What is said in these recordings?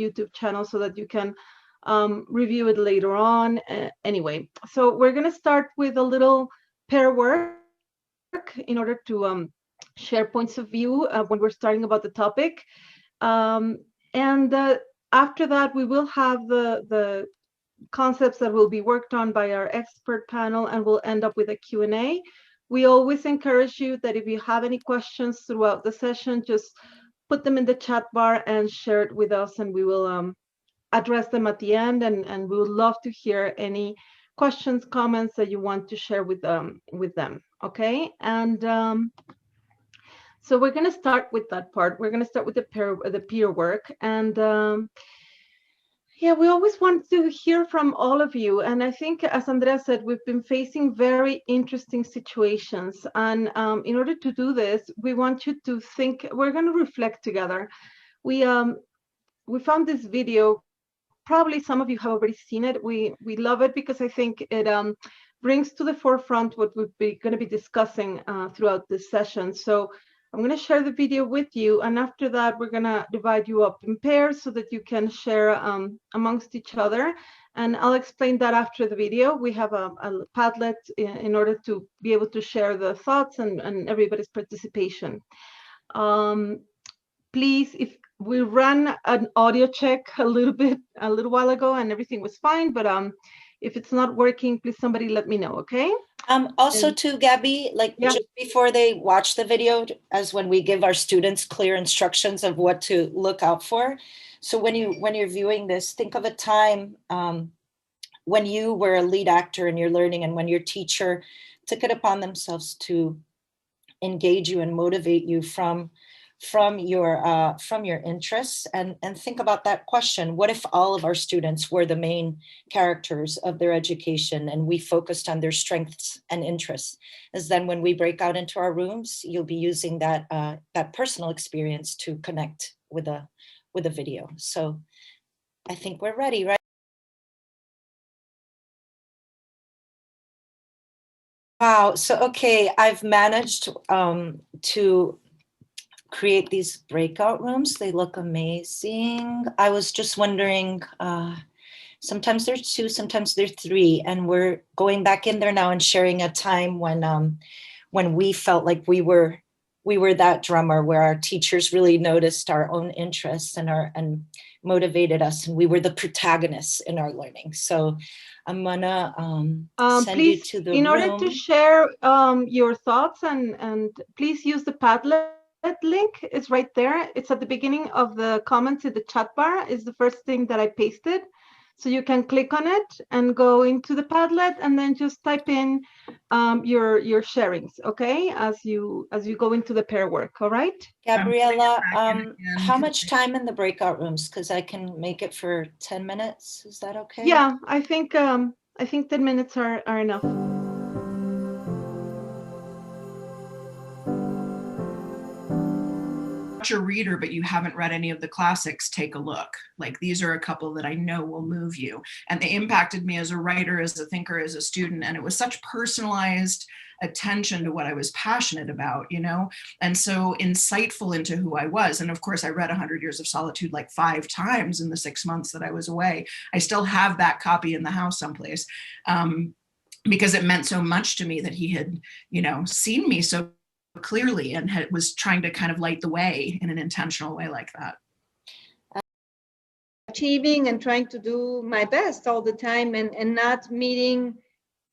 YouTube channel so that you can review it later on. Anyway, so we're going to start with a little pair work in order to share points of view when we're starting about the topic. And after that, we will have the concepts that will be worked on by our expert panel, and we'll end up with a Q&A. We always encourage you that if you have any questions throughout the session, just put them in the chat bar and share it with us, and we will address them at the end. And we would love to hear any questions, comments that you want to share with them. Okay, and so we're going to start with that part. We're going to start with the peer work, and yeah, we always want to hear from all of you. And I think, as Andrea said, we've been facing very interesting situations. And in order to do this, we want you to think. We're going to reflect together. We found this video. Probably some of you have already seen it. We love it because I think it brings to the forefront what we're going to be discussing throughout this session. So I'm going to share the video with you, and after that, we're going to divide you up in pairs so that you can share amongst each other. And I'll explain that after the video. We have a Padlet in order to be able to share the thoughts and everybody's participation. Please, if we ran an audio check a little while ago, and everything was fine, but if it's not working, please somebody let me know, okay? Also too, Gabby, like just before they watch the video, as when we give our students clear instructions of what to look out for. So when you're viewing this, think of a time when you were a lead actor in your learning, and when your teacher took it upon themselves to engage you and motivate you from your interests, and think about that question. What if all of our students were the main characters of their education and we focused on their strengths and interests? As then when we break out into our rooms, you'll be using that personal experience to connect with a video. So I think we're ready, right? Wow. So, okay, I've managed to create these breakout rooms. They look amazing. I was just wondering, sometimes there's 2, sometimes there's 3, and we're going back in there now and sharing a time when we felt like we were that drummer, where our teachers really noticed our own interests and motivated us, and we were the protagonists in our learning. So I'm gonna send please, you to the in room. order to share your thoughts, and please use the Padlet link. It's right there. It's at the beginning of the comments in the chat bar. Is the first thing that I pasted. So you can click on it and go into the Padlet, and then just type in your sharings, okay? As you go into the pair work, all right? Gabriela, how much time in the breakout rooms? Because I can make it for 10 minutes. Is that okay? Yeah, I think 10 minutes are enough. A reader, but you haven't read any of the classics, take a look. Like, these are a couple that I know will move you, and they impacted me as a writer, as a thinker, as a student. And it was such personalized attention to what I was passionate about, you know, and so insightful into who I was. And of course, I read 100 Years of Solitude like 5 times in the 6 months that I was away. I still have that copy in the house someplace, because it meant so much to me that he had, you know, seen me so clearly and was trying to kind of light the way in an intentional way like that. Achieving and trying to do my best all the time, and not meeting,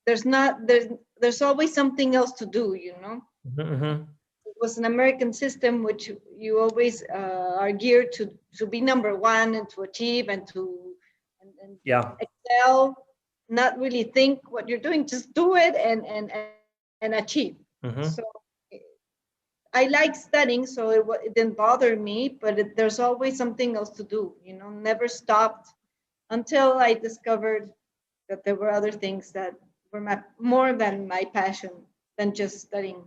there's always something else to do, you know. Mm-hmm. It was an American system which you always are geared to be number one and to achieve and to excel, not really think what you're doing, just do it and achieve. Mm-hmm. So I like studying, so it didn't bother me, but there's always something else to do, you know, never stopped until I discovered that there were other things that were more than my passion than just studying.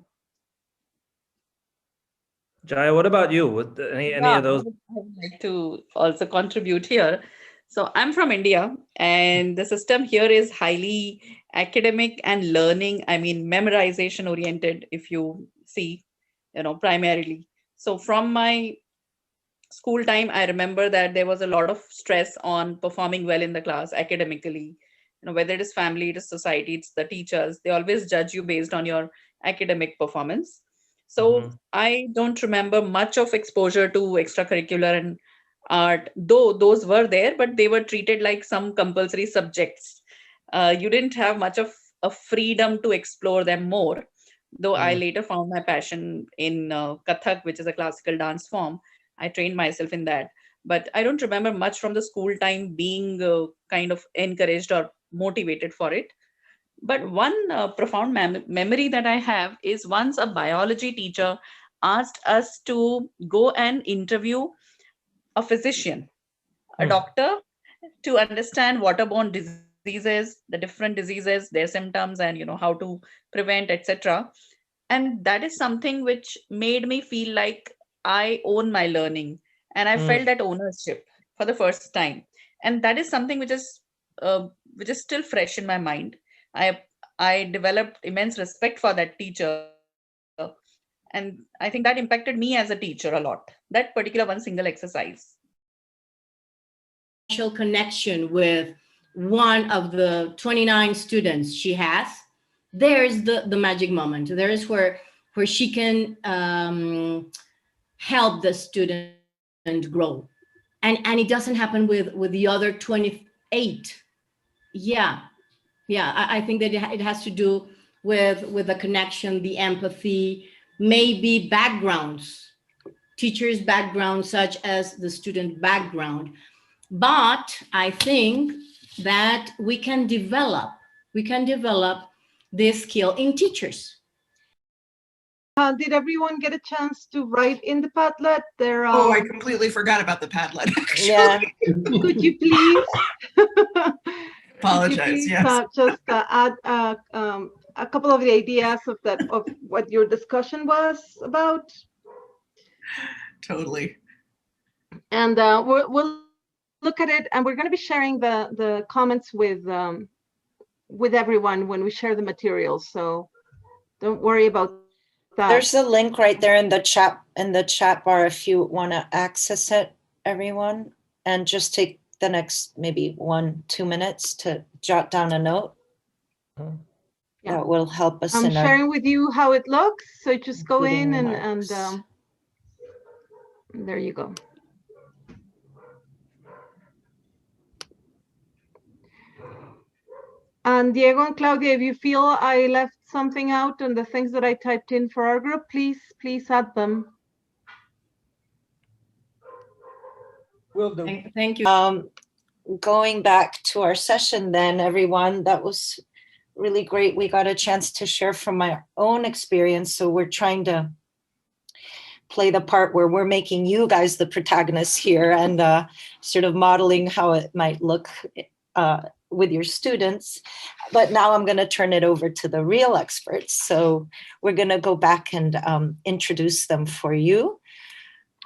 Jaya, what about you? With any of those? I would like to also contribute here. So I'm from India, and the system here is highly academic and learning, I mean, memorization oriented, if you see, you know, primarily. So from my school time, I remember that there was a lot of stress on performing well in the class academically. Whether it is family, it is society, it's the teachers. They always judge you based on your academic performance. So I don't remember much of exposure to extracurricular and art, though those were there, but they were treated like some compulsory subjects. You didn't have much of a freedom to explore them more, though I later found my passion in Kathak, which is a classical dance form. I trained myself in that. But I don't remember much from the school time being kind of encouraged or motivated for it. But one profound memory that I have is once a biology teacher asked us to go and interview a physician, a doctor, to understand waterborne diseases, the different diseases, their symptoms, and how to prevent, etc. And that is something which made me feel like I own my learning, and I felt that ownership for the first time. And that is something which is still fresh in my mind. I developed immense respect for that teacher, and I think that impacted me as a teacher a lot. That particular one single exercise. Connection with one of the 29 students she has, there's the magic moment. There is where she can help the student grow, and it doesn't happen with the other 28. I think that it has to do with the connection, the empathy, maybe backgrounds, teachers' background, such as the student background. But I think that we can develop this skill in teachers. Did everyone get a chance to write in the Padlet? Oh, I completely forgot about the Padlet. Actually. Yeah. Could you please? Apologize. Yes. Just add a couple of the ideas of what your discussion was about. Totally. And we'll look at it, and we're going to be sharing the comments with everyone when we share the materials. So don't worry about that. There's a link right there in the chat bar if you want to access it, everyone, and just take the next maybe 1-2 minutes to jot down a note. Yeah. That will help us. I'm sharing with you how it looks. So just go in remarks. and there you go. And Diego and Claudia, if you feel I left something out and the things that I typed in for our group, please add them. Will do. Thank you. Going back to our session then, everyone, that was really great. We got a chance to share from my own experience. So we're trying to play the part where we're making you guys the protagonists here and sort of modeling how it might look with your students. But now I'm going to turn it over to the real experts. So we're going to go back and introduce them for you.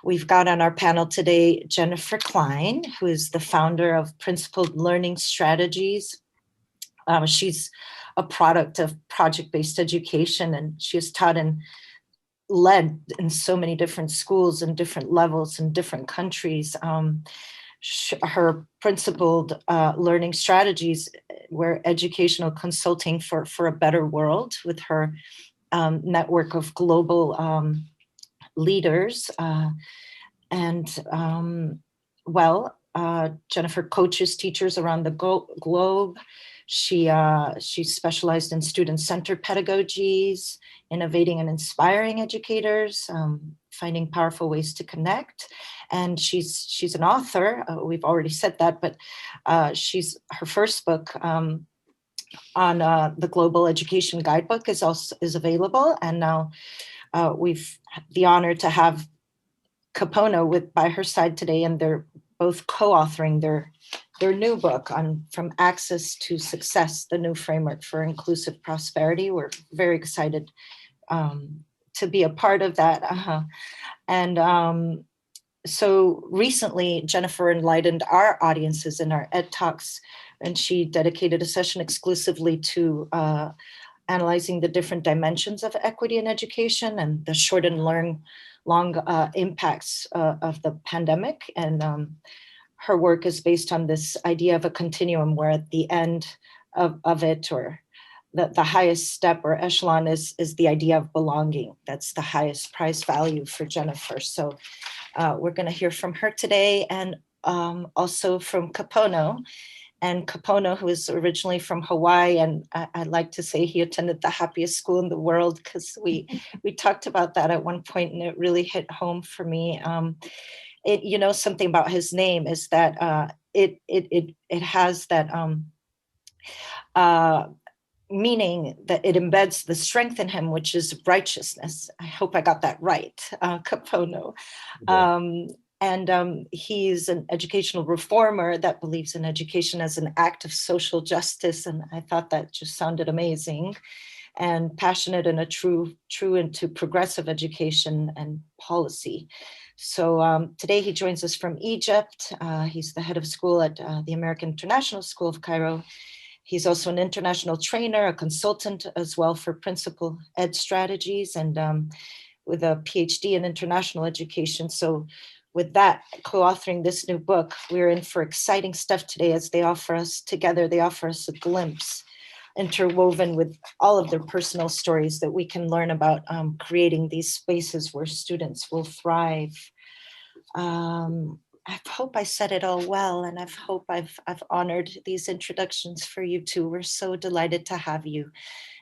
We've got on our panel today Jennifer Klein, who is the founder of Principled Learning Strategies. She's a product of project-based education, and she has taught and led in so many different schools and different levels in different countries. Her Principled Learning Strategies were educational consulting for a better world with her network of global leaders. Jennifer coaches teachers around the globe. She specialized in student-centered pedagogies, innovating and inspiring educators, finding powerful ways to connect. And she's an author. We've already said that, but her first book on the Global Education Guidebook is available. And now we've the honor to have Capona by her side today, and they're both co-authoring their new book on From Access to Success, the New Framework for Inclusive Prosperity. We're very excited to be a part of that. So recently, Jennifer enlightened our audiences in our Ed Talks, and she dedicated a session exclusively to analyzing the different dimensions of equity in education and the short and long impacts of the pandemic. And her work is based on this idea of a continuum where at the end of it, or the highest step or echelon is the idea of belonging. That's the highest prize value for Jennifer. So we're going to hear from her today, and also from Kapono. And Kapono, who is originally from Hawaii, and I like to say he attended the happiest school in the world, because we talked about that at one point, and it really hit home for me. Something about his name is that it has that meaning that it embeds the strength in him, which is righteousness. I hope I got that right, Kapono. He's an educational reformer that believes in education as an act of social justice. And I thought that just sounded amazing, and passionate and a true into progressive education and policy. So today he joins us from Egypt. He's the head of school at the American International School of Cairo. He's also an international trainer, a consultant as well for principal ed strategies, and with a PhD in international education. So with that, co-authoring this new book, we're in for exciting stuff today, as they offer us a glimpse, interwoven with all of their personal stories, that we can learn about creating these spaces where students will thrive. I hope I said it all well, and I hope I've honored these introductions for you too. We're so delighted to have you.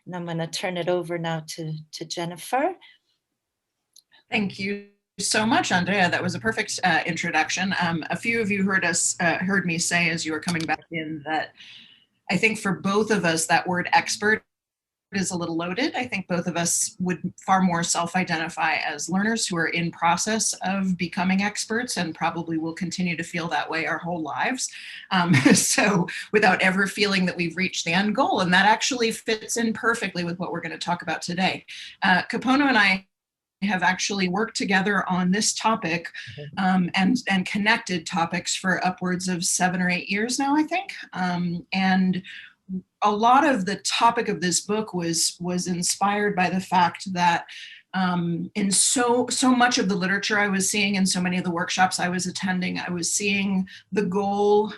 And I'm going to turn it over now to Jennifer. Thank you so much, Andrea. That was a perfect introduction. A few of you heard me say as you were coming back in that I think for both of us that word expert is a little loaded. I think both of us would far more self-identify as learners who are in process of becoming experts, and probably will continue to feel that way our whole lives. So without ever feeling that we've reached the end goal. And that actually fits in perfectly with what we're going to talk about today. Kapono and I have actually worked together on this topic and connected topics for upwards of 7 or 8 years now, I think. And a lot of the topic of this book was inspired by the fact that in so much of the literature I was seeing, and so many of the workshops I was attending, I was seeing the goal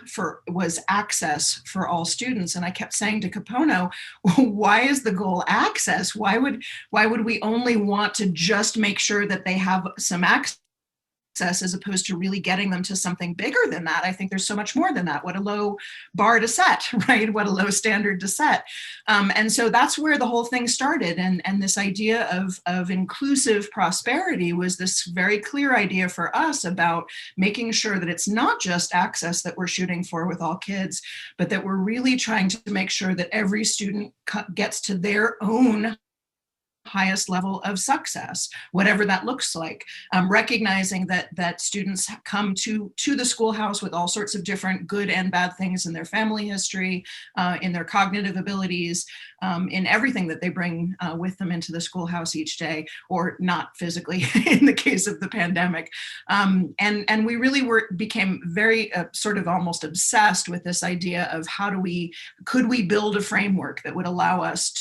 was access for all students. And I kept saying to Kapono, why is the goal access? Why would we only want to just make sure that they have some access, as opposed to really getting them to something bigger than that? I think there's so much more than that. What a low bar to set, right? What a low standard to set. And so that's where the whole thing started. And this idea of inclusive prosperity was this very clear idea for us about making sure that it's not just access that we're shooting for with all kids, but that we're really trying to make sure that every student gets to their own highest level of success, whatever that looks like. Recognizing that students come to the schoolhouse with all sorts of different good and bad things in their family history, in their cognitive abilities, in everything that they bring with them into the schoolhouse each day, or not physically in the case of the pandemic. And we really became very sort of almost obsessed with this idea of could we build a framework that would allow us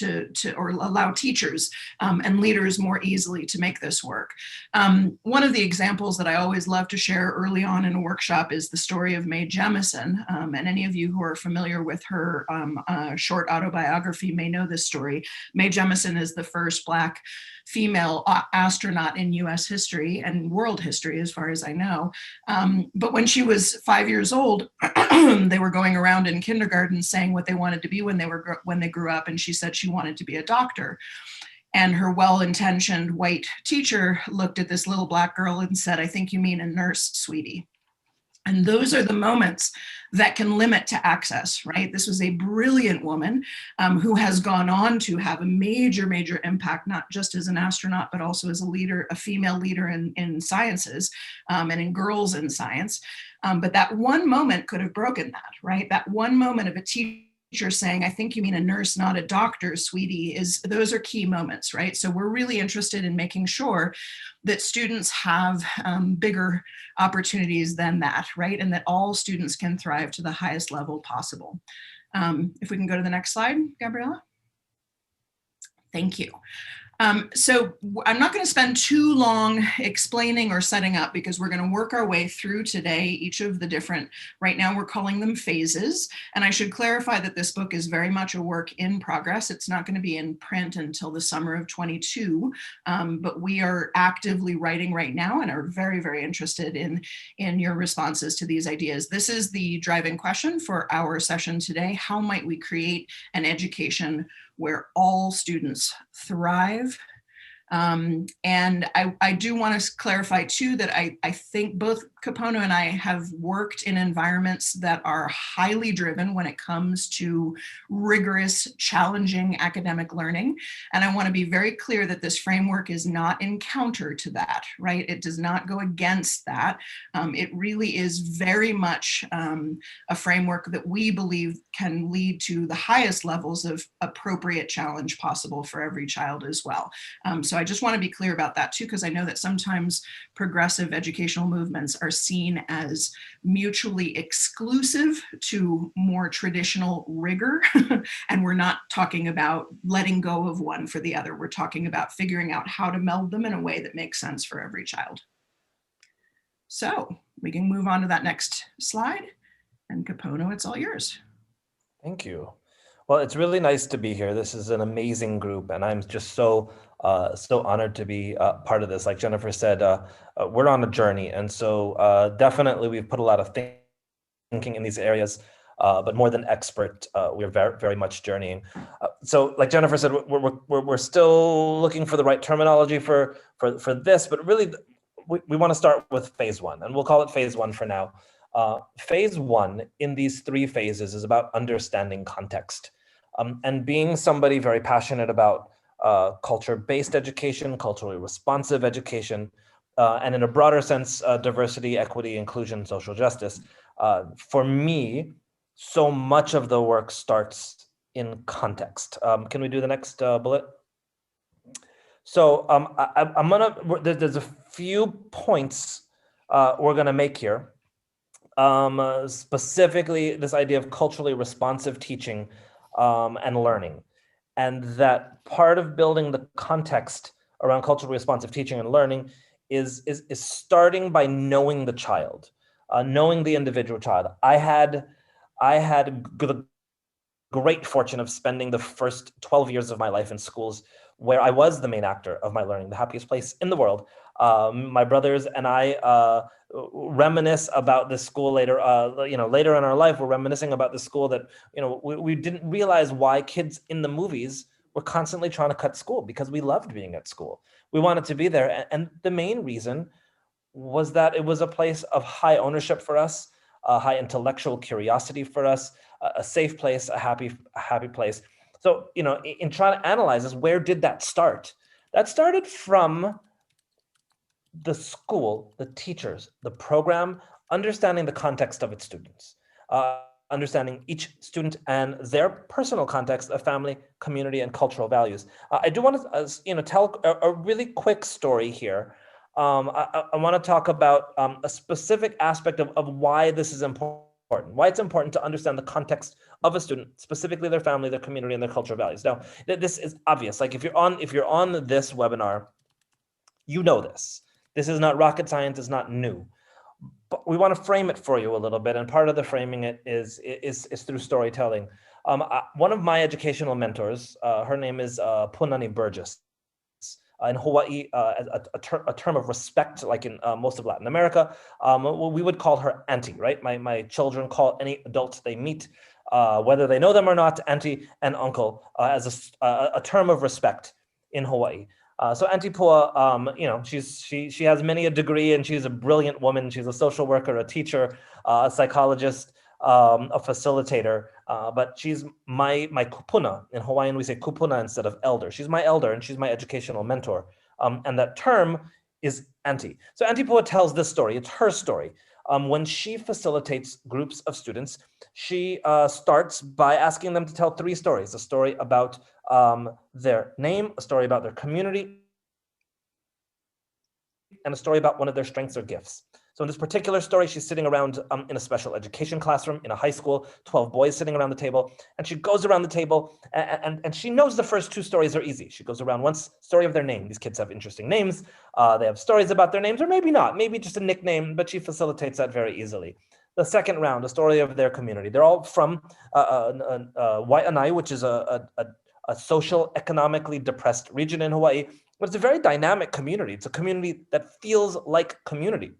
or allow teachers and leaders more easily to make this work. One of the examples that I always love to share early on in a workshop is the story of Mae Jemison. And any of you who are familiar with her short autobiography may know this story. Mae Jemison is the first Black female astronaut in US history and world history, as far as I know. But when she was 5 years old, they were going around in kindergarten saying what they wanted to be when they grew up. And she said she wanted to be a doctor. And her well-intentioned white teacher looked at this little Black girl and said, "I think you mean a nurse, sweetie." And those are the moments that can limit to access, right? This was a brilliant woman who has gone on to have a major, major impact, not just as an astronaut, but also as a leader, a female leader in sciences and in girls in science. But that one moment could have broken that, right? That one moment of a teacher saying, "I think you mean a nurse, not a doctor, sweetie," those are key moments, right? So we're really interested in making sure that students have bigger opportunities than that, right? And that all students can thrive to the highest level possible. If we can go to the next slide, Gabriella. Thank you. I'm not going to spend too long explaining or setting up because we're going to work our way through today each of the different, right now we're calling them phases. And I should clarify that this book is very much a work in progress. It's not going to be in print until the summer of 22, but we are actively writing right now and are very, very interested in your responses to these ideas. This is the driving question for our session today. How might we create an education where all students thrive? And I do want to clarify too that I think both Kapono and I have worked in environments that are highly driven when it comes to rigorous, challenging academic learning. And I want to be very clear that this framework is not in counter to that, right? It does not go against that. It really is very much a framework that we believe can lead to the highest levels of appropriate challenge possible for every child as well. So I just want to be clear about that too, because I know that sometimes progressive educational movements are seen as mutually exclusive to more traditional rigor. And we're not talking about letting go of one for the other. We're talking about figuring out how to meld them in a way that makes sense for every child. So we can move on to that next slide. And Kapono, it's all yours. Thank you. Well, it's really nice to be here. This is an amazing group, and I'm just so honored to be part of this. Like Jennifer said, we're on a journey, and so definitely we've put a lot of thinking in these areas, but more than expert, we're very, very much journeying. So, like Jennifer said, we're still looking for the right terminology for this, but really we want to start with phase one, and we'll call it phase one for now. Phase one in these three phases is about understanding context. And being somebody very passionate about culture-based education, culturally responsive education, and in a broader sense, diversity, equity, inclusion, social justice. For me, so much of the work starts in context. Can we do the next bullet? So there's a few points we're gonna make here. Specifically this idea of culturally responsive teaching and learning. And that part of building the context around culturally responsive teaching and learning is starting by knowing the child, knowing the individual child. I had the great fortune of spending the first 12 years of my life in schools where I was the main actor of my learning, the happiest place in the world. My brothers and I reminisce about this school later, later in our life. We're reminiscing about the school that, we didn't realize why kids in the movies were constantly trying to cut school, because we loved being at school. We wanted to be there. And the main reason was that it was a place of high ownership for us, high intellectual curiosity for us, a safe place, a happy place. So, in trying to analyze this, where did that start? That started from the school, the teachers, the program, understanding the context of its students, understanding each student and their personal context of family, community, and cultural values. I do want to, tell a really quick story here. I want to talk about a specific aspect of why this is important, why it's important to understand the context of a student, specifically their family, their community, and their cultural values. Now, this is obvious. Like if you're on this webinar, you know this. This is not rocket science, it's not new. But we want to frame it for you a little bit, and part of the framing it is through storytelling. One of my educational mentors, her name is Punani Burgess. In Hawaii, a term of respect, like in most of Latin America, we would call her auntie, right? My children call any adult they meet, whether they know them or not, auntie and uncle, as a term of respect in Hawaii. So Auntie Pua, she has many a degree, and she's a brilliant woman. She's a social worker, a teacher, a psychologist, a facilitator. But she's my kupuna. In Hawaiian, we say kupuna instead of elder. She's my elder, and she's my educational mentor. And that term is auntie. So Auntie Pua tells this story. It's her story. When she facilitates groups of students, she starts by asking them to tell three stories: a story about their name, a story about their community, and a story about one of their strengths or gifts. So in this particular story, she's sitting around in a special education classroom in a high school, 12 boys sitting around the table, and she goes around the table and she knows the first two stories are easy. She goes around once, story of their name. These kids have interesting names. They have stories about their names, or maybe not, maybe just a nickname, but she facilitates that very easily. The second round, a story of their community. They're all from Waianae, which is a social, economically depressed region in Hawaii, but it's a very dynamic community. It's a community that feels like community.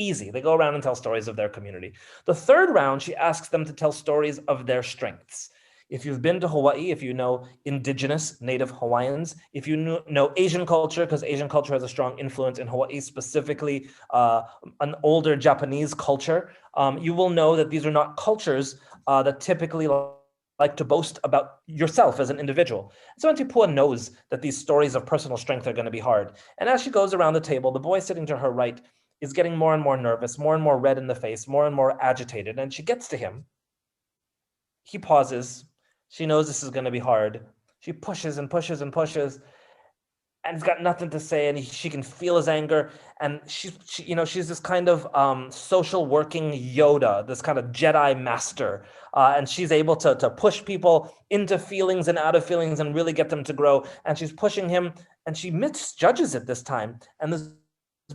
Easy. They go around and tell stories of their community. The third round, she asks them to tell stories of their strengths. If you've been to Hawaii, if you know indigenous native Hawaiians, if you know Asian culture, because Asian culture has a strong influence in Hawaii, specifically an older Japanese culture, you will know that these are not cultures that typically like to boast about yourself as an individual. So Auntie Pua knows that these stories of personal strength are going to be hard. And as she goes around the table, the boy sitting to her right is getting more and more nervous, more and more red in the face, more and more agitated. And she gets to him. He pauses. She knows this is going to be hard. She pushes and pushes and pushes, and he's got nothing to say, and she can feel his anger. And she's this kind of social working Yoda, this kind of Jedi master, and she's able to push people into feelings and out of feelings and really get them to grow. And she's pushing him, and she misjudges it this time. And this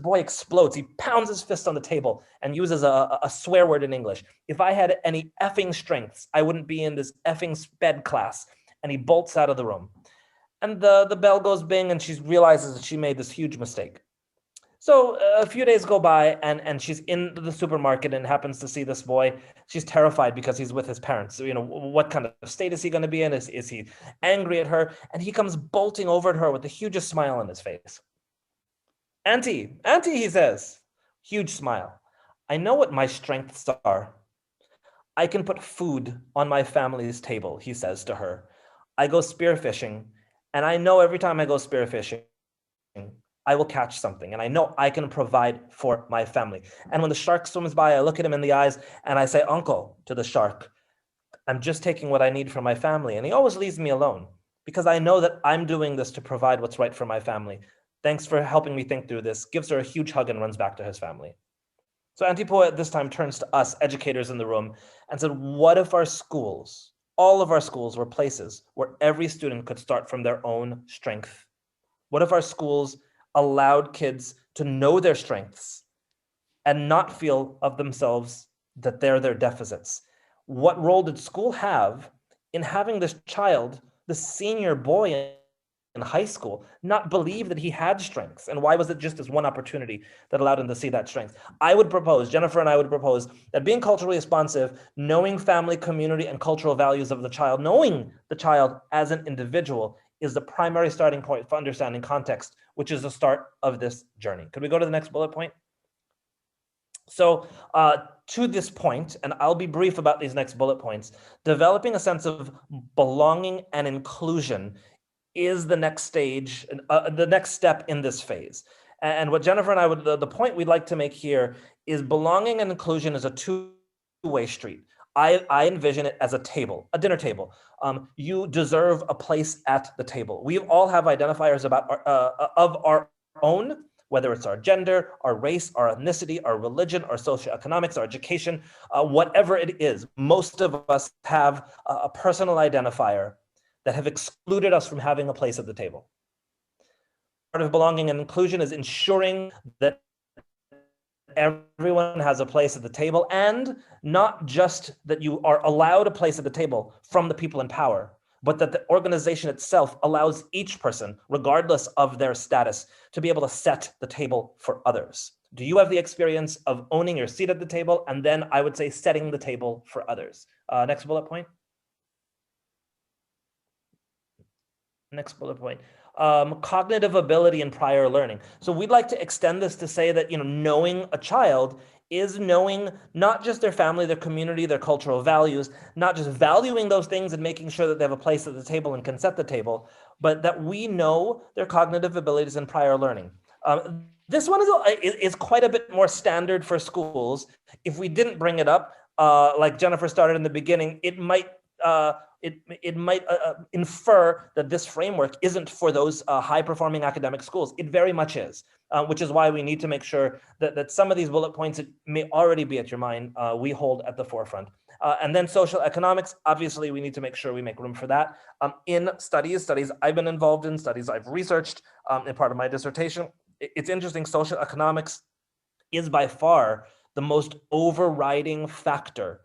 boy explodes. He pounds his fist on the table and uses a swear word in English. If I had any effing strengths, I wouldn't be in this effing sped class. And he bolts out of the room. And the bell goes bing, and she realizes that she made this huge mistake. So a few days go by, and she's in the supermarket and happens to see this boy. She's terrified because he's with his parents. So, what kind of state is he going to be in? Is he angry at her? And he comes bolting over at her with the hugest smile on his face. Auntie, he says, huge smile. I know what my strengths are. I can put food on my family's table, he says to her. I go spearfishing, and I know every time I go spearfishing, I will catch something, and I know I can provide for my family. And when the shark swims by, I look at him in the eyes, and I say, Uncle, to the shark, I'm just taking what I need for my family. And he always leaves me alone because I know that I'm doing this to provide what's right for my family. Thanks for helping me think through this. Gives her a huge hug and runs back to his family. So Auntie Pua at this time turns to us, educators in the room, and said, what if our schools, all of our schools, were places where every student could start from their own strength? What if our schools allowed kids to know their strengths and not feel of themselves that they're their deficits? What role did school have in having this child, the senior boy in high school, not believe that he had strengths? And why was it just this one opportunity that allowed him to see that strength? I would propose, Jennifer and I would propose, that being culturally responsive, knowing family, community, and cultural values of the child, knowing the child as an individual, is the primary starting point for understanding context, which is the start of this journey. Could we go to the next bullet point? So to this point, and I'll be brief about these next bullet points, developing a sense of belonging and inclusion is the next stage, the next step in this phase. And what Jennifer and I would, the point we'd like to make here is belonging and inclusion is a two-way street. I envision it as a table, a dinner table. You deserve a place at the table. We all have identifiers about of our own, whether it's our gender, our race, our ethnicity, our religion, our socioeconomics, our education, whatever it is. Most of us have a personal identifier that have excluded us from having a place at the table. Part of belonging and inclusion is ensuring that everyone has a place at the table, and not just that you are allowed a place at the table from the people in power, but that the organization itself allows each person, regardless of their status, to be able to set the table for others. Do you have the experience of owning your seat at the table, and then I would say setting the table for others? Next bullet point. Next bullet point. Cognitive ability and prior learning. So we'd like to extend this to say that, knowing a child is knowing not just their family, their community, their cultural values, not just valuing those things and making sure that they have a place at the table and can set the table, but that we know their cognitive abilities and prior learning. This one is quite a bit more standard for schools. If we didn't bring it up, like Jennifer started in the beginning, it might it might infer that this framework isn't for those high-performing academic schools. It very much is, which is why we need to make sure that some of these bullet points that may already be at your mind, we hold at the forefront. And then social economics, obviously we need to make sure we make room for that. In studies I've been involved in, studies I've researched in part of my dissertation, it's interesting, social economics is by far the most overriding factor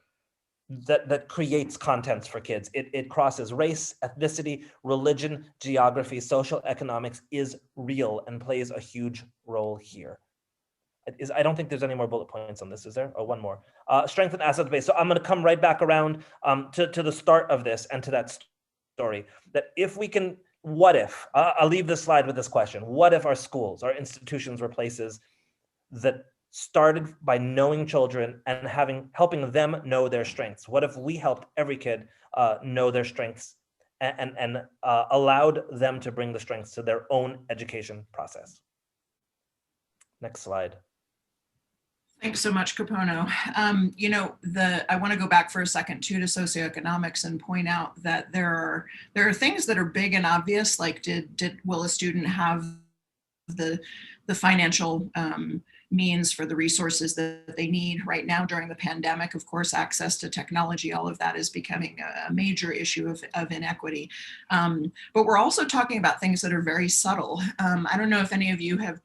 that creates contents for kids. It crosses race, ethnicity, religion, geography. Social economics is real and plays a huge role here. I don't think there's any more bullet points on this, is there? Oh, one more. Strength and asset base. So I'm going to come right back around to the start of this and to that story. That if we can, what if, I'll leave this slide with this question. What if our schools, our institutions were places that started by knowing children and helping them know their strengths? What if we helped every kid know their strengths and allowed them to bring the strengths to their own education process? Next slide. Thanks so much, Capono. I want to go back for a second too to socioeconomics and point out that there are things that are big and obvious, like will a student have the financial means for the resources that they need right now during the pandemic. Of course, access to technology, all of that is becoming a major issue of inequity. But we're also talking about things that are very subtle. I don't know if any of you have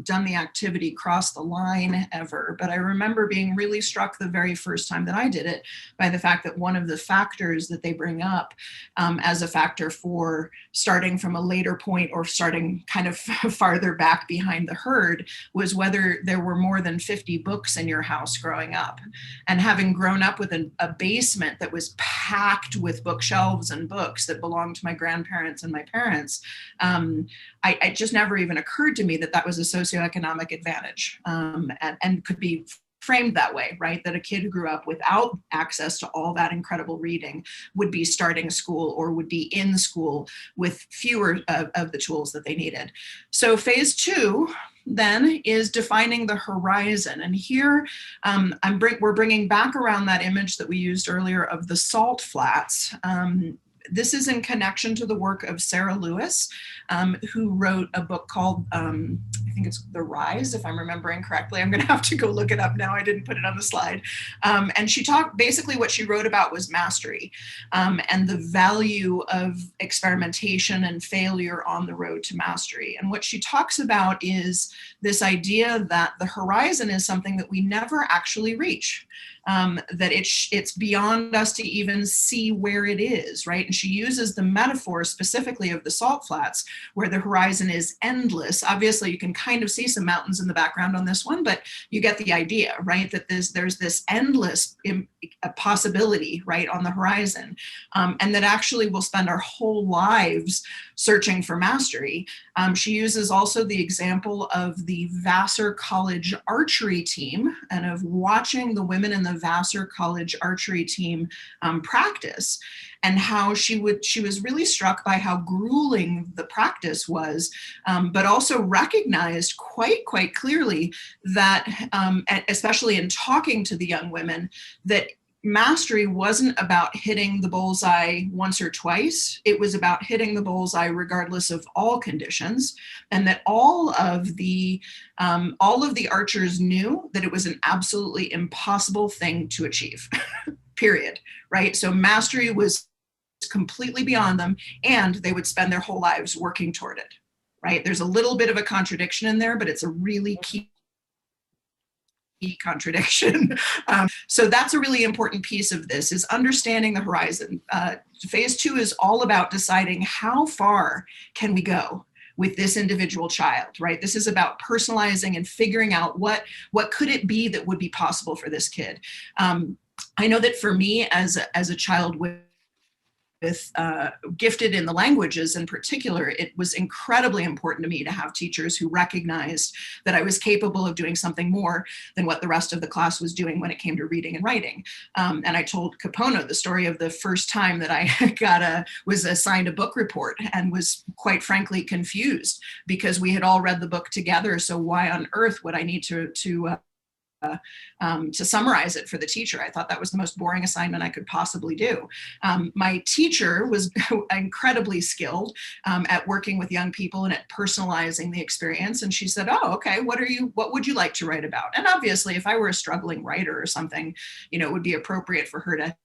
done the activity Cross the Line ever, but I remember being really struck the very first time that I did it by the fact that one of the factors that they bring up as a factor for starting from a later point or starting kind of farther back behind the herd was whether there were more than 50 books in your house growing up. And having grown up with a basement that was packed with bookshelves and books that belonged to my grandparents and my parents, it just never even occurred to me that that was a socioeconomic advantage and could be framed that way, right? That a kid who grew up without access to all that incredible reading would be starting school or would be in school with fewer of the tools that they needed. So phase 2 then is defining the horizon. And here we're bringing back around that image that we used earlier of the salt flats. This is in connection to the work of Sarah Lewis, who wrote a book called, I think it's The Rise, if I'm remembering correctly. I'm going to have to go look it up now. I didn't put it on the slide. And she basically what she wrote about was mastery and the value of experimentation and failure on the road to mastery. And what she talks about is this idea that the horizon is something that we never actually reach. That it's beyond us to even see where it is, right? And she uses the metaphor specifically of the salt flats, where the horizon is endless. Obviously, you can kind of see some mountains in the background on this one, but you get the idea, right? That there's this endless possibility, right, on the horizon, and that actually we'll spend our whole lives searching for mastery. She uses also the example of the Vassar College archery team and of watching the women in the Vassar College archery team practice, and how she was really struck by how grueling the practice was, but also recognized quite clearly that, especially in talking to the young women, that mastery wasn't about hitting the bullseye once or twice. It was about hitting the bullseye regardless of all conditions, and that all of the archers knew that it was an absolutely impossible thing to achieve, period, right? So mastery was completely beyond them, and they would spend their whole lives working toward it, right? There's a little bit of a contradiction in there, but it's a really key contradiction. So that's a really important piece of this, is understanding the horizon. Phase 2 is all about deciding how far can we go with this individual child, right? This is about personalizing and figuring out what could it be that would be possible for this kid. I know that for me as a child with gifted in the languages in particular, it was incredibly important to me to have teachers who recognized that I was capable of doing something more than what the rest of the class was doing when it came to reading and writing. And I told Capono the story of the first time that I was assigned a book report and was quite frankly confused because we had all read the book together. So why on earth would I need to to summarize it for the teacher. I thought that was the most boring assignment I could possibly do. My teacher was incredibly skilled at working with young people and at personalizing the experience. And she said, oh, okay, what would you like to write about? And obviously, if I were a struggling writer or something, it would be appropriate for her to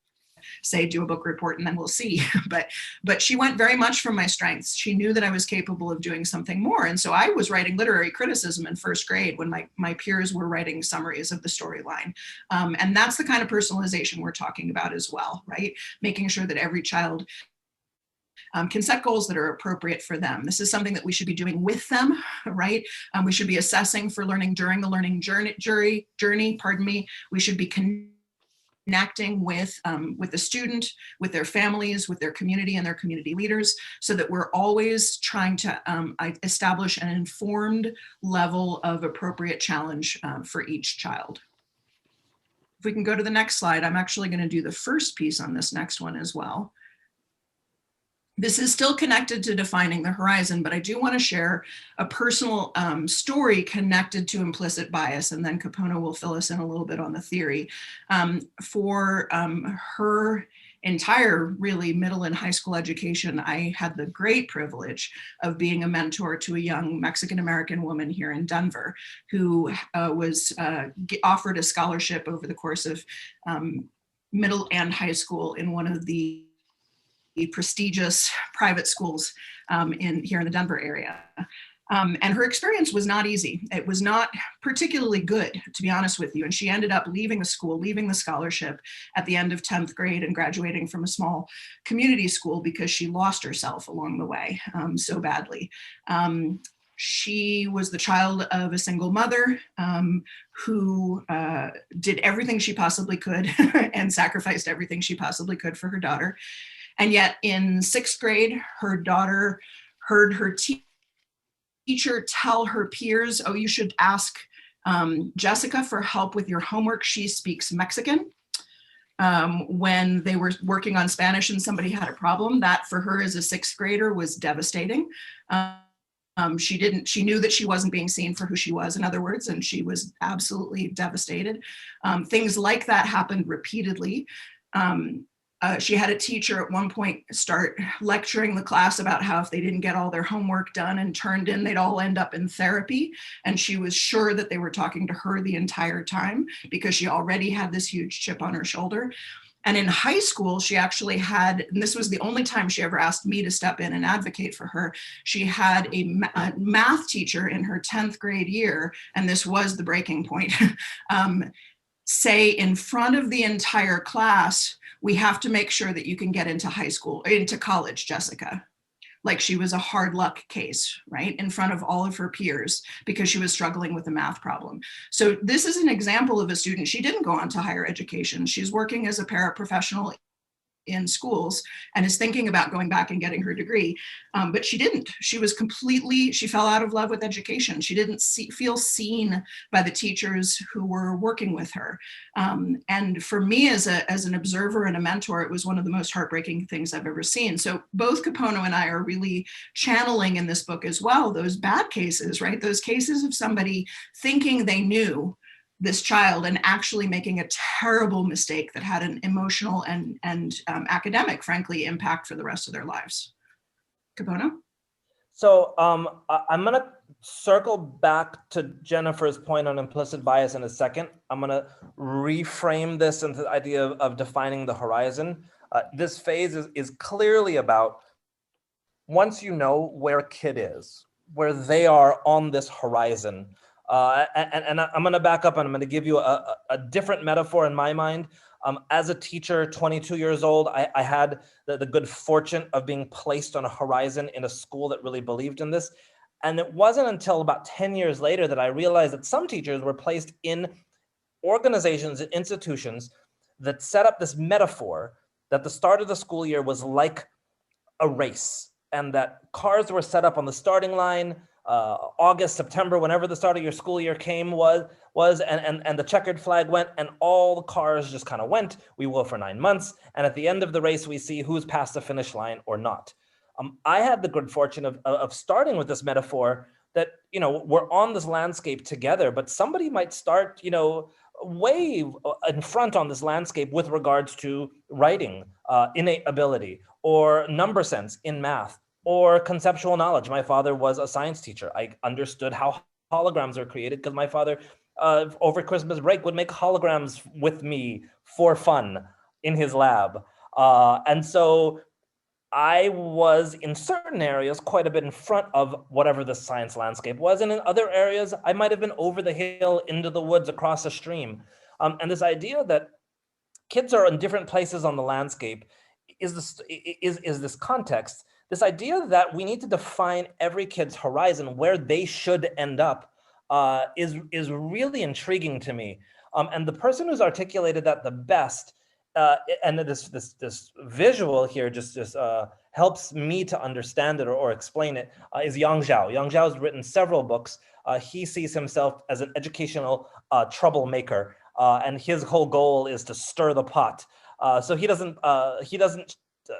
say, do a book report and then we'll see. But she went very much from my strengths. She knew that I was capable of doing something more. And so I was writing literary criticism in first grade when my peers were writing summaries of the storyline. And that's the kind of personalization we're talking about as well, right? Making sure that every child can set goals that are appropriate for them. This is something that we should be doing with them, right? We should be assessing for learning during the learning journey. We should be connecting with the student, with their families, with their community and their community leaders, so that we're always trying to establish an informed level of appropriate challenge for each child. If we can go to the next slide, I'm actually going to do the first piece on this next one as well. This is still connected to defining the horizon, but I do want to share a personal story connected to implicit bias, and then Kapono will fill us in a little bit on the theory. For her entire really middle and high school education, I had the great privilege of being a mentor to a young Mexican-American woman here in Denver who was offered a scholarship over the course of middle and high school in one of the prestigious private schools here in the Denver area. And her experience was not easy. It was not particularly good, to be honest with you. And she ended up leaving the school, leaving the scholarship at the end of 10th grade and graduating from a small community school because she lost herself along the way so badly. She was the child of a single mother who did everything she possibly could and sacrificed everything she possibly could for her daughter. And yet in 6th grade, her daughter heard her teacher tell her peers, oh, you should ask Jessica for help with your homework. She speaks Mexican. When they were working on Spanish and somebody had a problem, that for her as a 6th grader was devastating. She knew that she wasn't being seen for who she was, in other words, and she was absolutely devastated. Things like that happened repeatedly. She had a teacher at one point start lecturing the class about how if they didn't get all their homework done and turned in, they'd all end up in therapy. And she was sure that they were talking to her the entire time because she already had this huge chip on her shoulder. And in high school, she actually had, and this was the only time she ever asked me to step in and advocate for her, she had a math teacher in her 10th grade year, and this was the breaking point, say in front of the entire class, we have to make sure that you can get into college, Jessica. Like she was a hard luck case, right? In front of all of her peers because she was struggling with a math problem. So this is an example of a student. She didn't go on to higher education. She's working as a paraprofessional in schools and is thinking about going back and getting her degree. But she didn't. She fell out of love with education. She didn't feel seen by the teachers who were working with her. And for me as an observer and a mentor, it was one of the most heartbreaking things I've ever seen. So both Kapono and I are really channeling in this book as well, those bad cases, right? Those cases of somebody thinking they knew this child and actually making a terrible mistake that had an emotional and academic, frankly, impact for the rest of their lives. Kapono? So I'm going to circle back to Jennifer's point on implicit bias in a second. I'm going to reframe this into the idea of defining the horizon. This phase is clearly about once you know where a kid is, where they are on this horizon. And I'm going to back up and I'm going to give you a different metaphor in my mind. As a teacher, 22 years old, I had the good fortune of being placed on a horizon in a school that really believed in this. And it wasn't until about 10 years later that I realized that some teachers were placed in organizations and institutions that set up this metaphor that the start of the school year was like a race, and that cars were set up on the starting line, August, September, whenever the start of your school year came and the checkered flag went and all the cars just kind of went. We will for 9 months. And at the end of the race, we see who's past the finish line or not. I had the good fortune of starting with this metaphor that, we're on this landscape together, but somebody might start, way in front on this landscape with regards to writing, innate ability, or number sense in math, or conceptual knowledge. My father was a science teacher. I understood how holograms are created because my father, over Christmas break, would make holograms with me for fun in his lab. And so I was, in certain areas, quite a bit in front of whatever the science landscape was. And in other areas, I might have been over the hill, into the woods, across a stream. And this idea that kids are in different places on the landscape is this context. This idea that we need to define every kid's horizon, where they should end up, is really intriguing to me. And the person who's articulated that the best, and this visual here just helps me to understand it or explain it, is Yang Zhao. Yang Zhao has written several books. He sees himself as an educational troublemaker, and his whole goal is to stir the pot. So he doesn't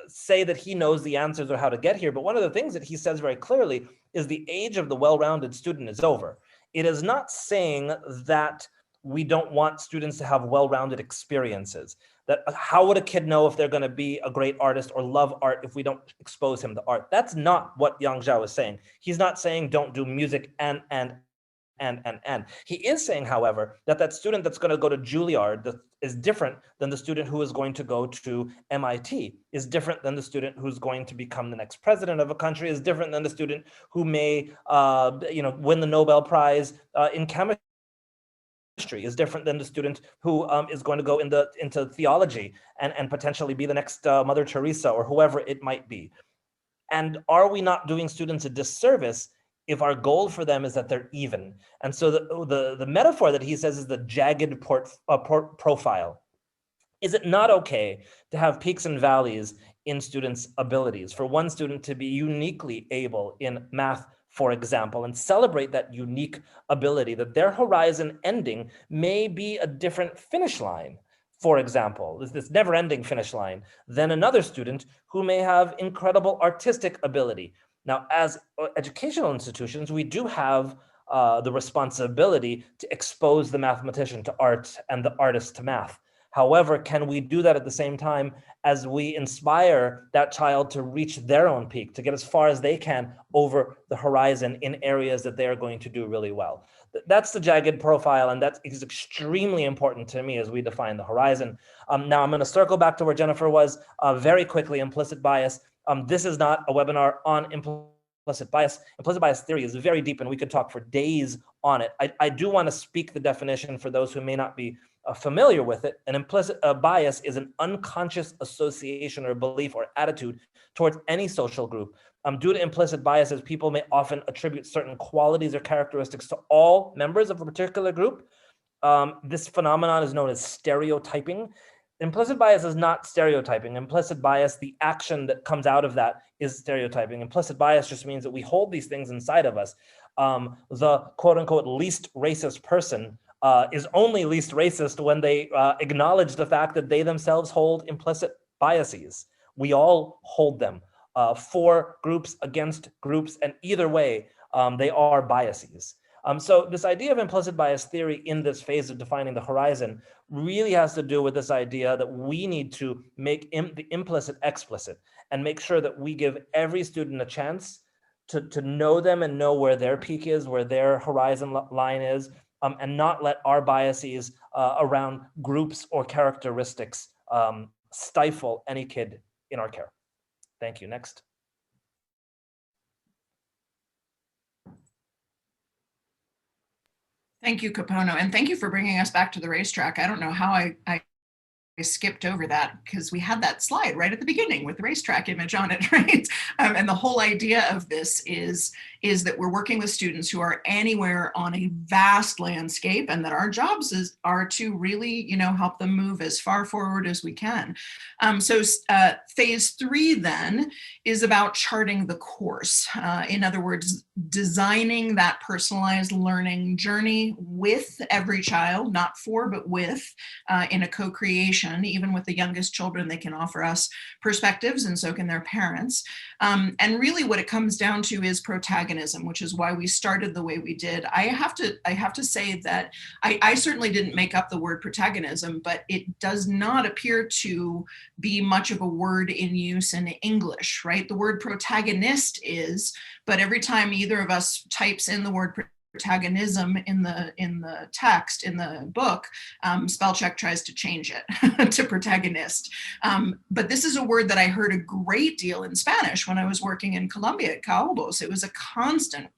say that he knows the answers or how to get here, but one of the things that he says very clearly is the age of the well-rounded student is over. It is not saying that we don't want students to have well-rounded experiences. That how would a kid know if they're going to be a great artist or love art if we don't expose him to art? That's not what Yang Zhao is saying. He's not saying don't do music and. He is saying, however, that student that's going to go to Juilliard is different than the student who is going to go to MIT, is different than the student who's going to become the next president of a country, is different than the student who may win the Nobel Prize in chemistry, is different than the student who is going to go into theology and potentially be the next Mother Teresa or whoever it might be. And are we not doing students a disservice if our goal for them is that they're even? And so the metaphor that he says is the jagged profile. Is it not okay to have peaks and valleys in students' abilities, for one student to be uniquely able in math, for example, and celebrate that unique ability, that their horizon ending may be a different finish line, for example, this never-ending finish line, than another student who may have incredible artistic ability? Now, as educational institutions, we do have the responsibility to expose the mathematician to art and the artist to math. However, can we do that at the same time as we inspire that child to reach their own peak, to get as far as they can over the horizon in areas that they are going to do really well? That's the jagged profile, and that is extremely important to me as we define the horizon. Now, I'm going to circle back to where Jennifer was very quickly. Implicit bias. This is not a webinar on implicit bias. Implicit bias theory is very deep, and we could talk for days on it. I do want to speak the definition for those who may not be familiar with it. An implicit bias is an unconscious association or belief or attitude towards any social group. Due to implicit biases, people may often attribute certain qualities or characteristics to all members of a particular group. This phenomenon is known as stereotyping. Implicit bias is not stereotyping. Implicit bias, the action that comes out of that, is stereotyping. Implicit bias just means that we hold these things inside of us. The quote unquote least racist person is only least racist when they acknowledge the fact that they themselves hold implicit biases. We all hold them for groups, against groups, and either way, they are biases. So this idea of implicit bias theory in this phase of defining the horizon really has to do with this idea that we need to make the implicit explicit and make sure that we give every student a chance to know them and know where their peak is, where their horizon line is, and not let our biases around groups or characteristics stifle any kid in our care. Thank you. Next. Thank you, Capono, and thank you for bringing us back to the racetrack. I don't know how I skipped over that because we had that slide right at the beginning with the racetrack image on it, right? And the whole idea of this is that we're working with students who are anywhere on a vast landscape, and that our jobs are to really, help them move as far forward as we can. So phase 3 then is about charting the course. In other words, designing that personalized learning journey with every child, not for, but with, in a co-creation conversation. Even with the youngest children, they can offer us perspectives, and so can their parents. And really what it comes down to is protagonism, which is why we started the way we did. I have to say that I certainly didn't make up the word protagonism, but it does not appear to be much of a word in use in English, right? The word protagonist is, but every time either of us types in the word protagonism in the text in the book, spell check tries to change it to protagonist. But this is a word that I heard a great deal in Spanish when I was working in Colombia at Caobos. It was a constant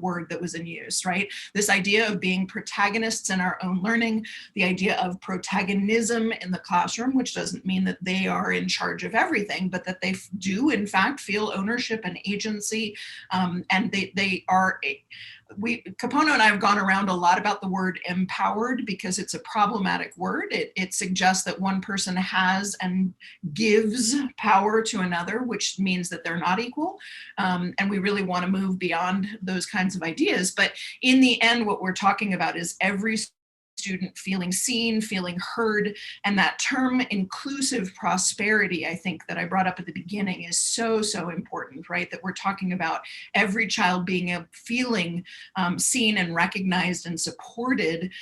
word that was in use, right? This idea of being protagonists in our own learning, the idea of protagonism in the classroom, which doesn't mean that they are in charge of everything, but that they do in fact feel ownership and agency, and they are Capono and I have gone around a lot about the word empowered because it's a problematic word. It suggests that one person has and gives power to another, which means that they're not equal. And we really want to move beyond those kinds of ideas. But in the end, what we're talking about is every student feeling seen, feeling heard, and that term inclusive prosperity, I think that I brought up at the beginning, is so, so important, right? That we're talking about every child being feeling seen and recognized and supported,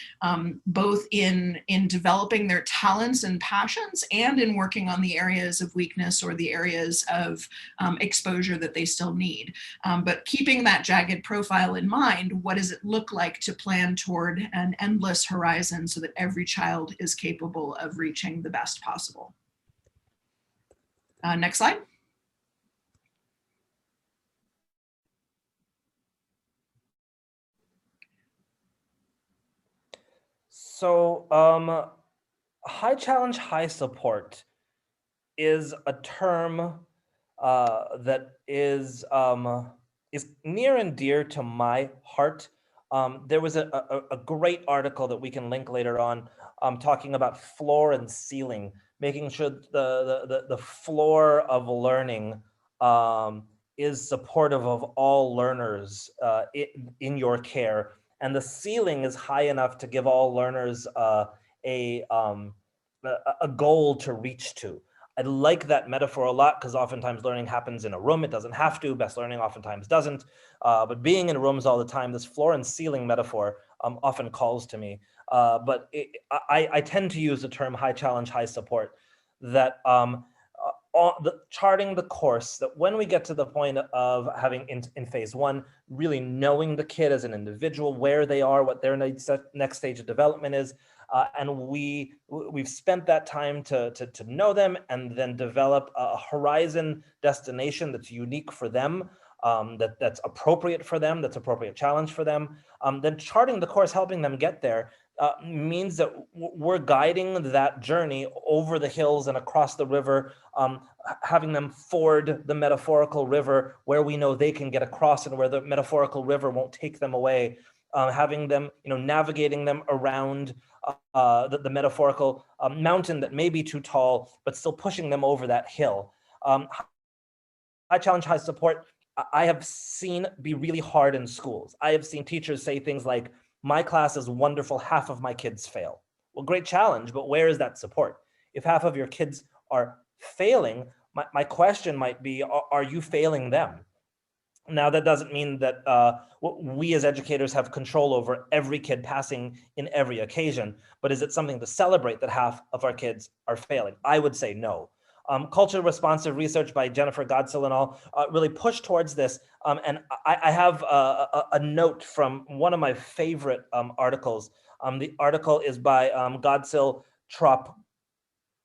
both in developing their talents and passions and in working on the areas of weakness or the areas of exposure that they still need. But keeping that jagged profile in mind, what does it look like to plan toward an endless horizon so that every child is capable of reaching the best possible? Next slide. So high challenge, high support is a term that is near and dear to my heart. There was a great article that we can link later on talking about floor and ceiling, making sure the floor of learning is supportive of all learners in your care, and the ceiling is high enough to give all learners a goal to reach to. I like that metaphor a lot because oftentimes learning happens in a room. It doesn't have to. Best learning oftentimes doesn't. But being in rooms all the time, this floor and ceiling metaphor often calls to me. But I tend to use the term high challenge, high support, that charting the course, that when we get to the point of having in phase one, really knowing the kid as an individual, where they are, what their next stage of development is, and we've spent that time to know them and then develop a horizon destination that's unique for them, that's appropriate for them, that's appropriate challenge for them. Then charting the course, helping them get there, means that we're guiding that journey over the hills and across the river, having them ford the metaphorical river where we know they can get across and where the metaphorical river won't take them away, having them, navigating them around the metaphorical mountain that may be too tall, but still pushing them over that hill. High challenge, high support, I have seen be really hard in schools. I have seen teachers say things like, my class is wonderful, half of my kids fail. Well, great challenge, but where is that support? If half of your kids are failing, my question might be, are you failing them? Now, that doesn't mean that we as educators have control over every kid passing in every occasion, but is it something to celebrate that half of our kids are failing? I would say no. Culture responsive research by Jennifer Godsill and all really push towards this. And I have a note from one of my favorite articles. The article is by Godsill, Trop,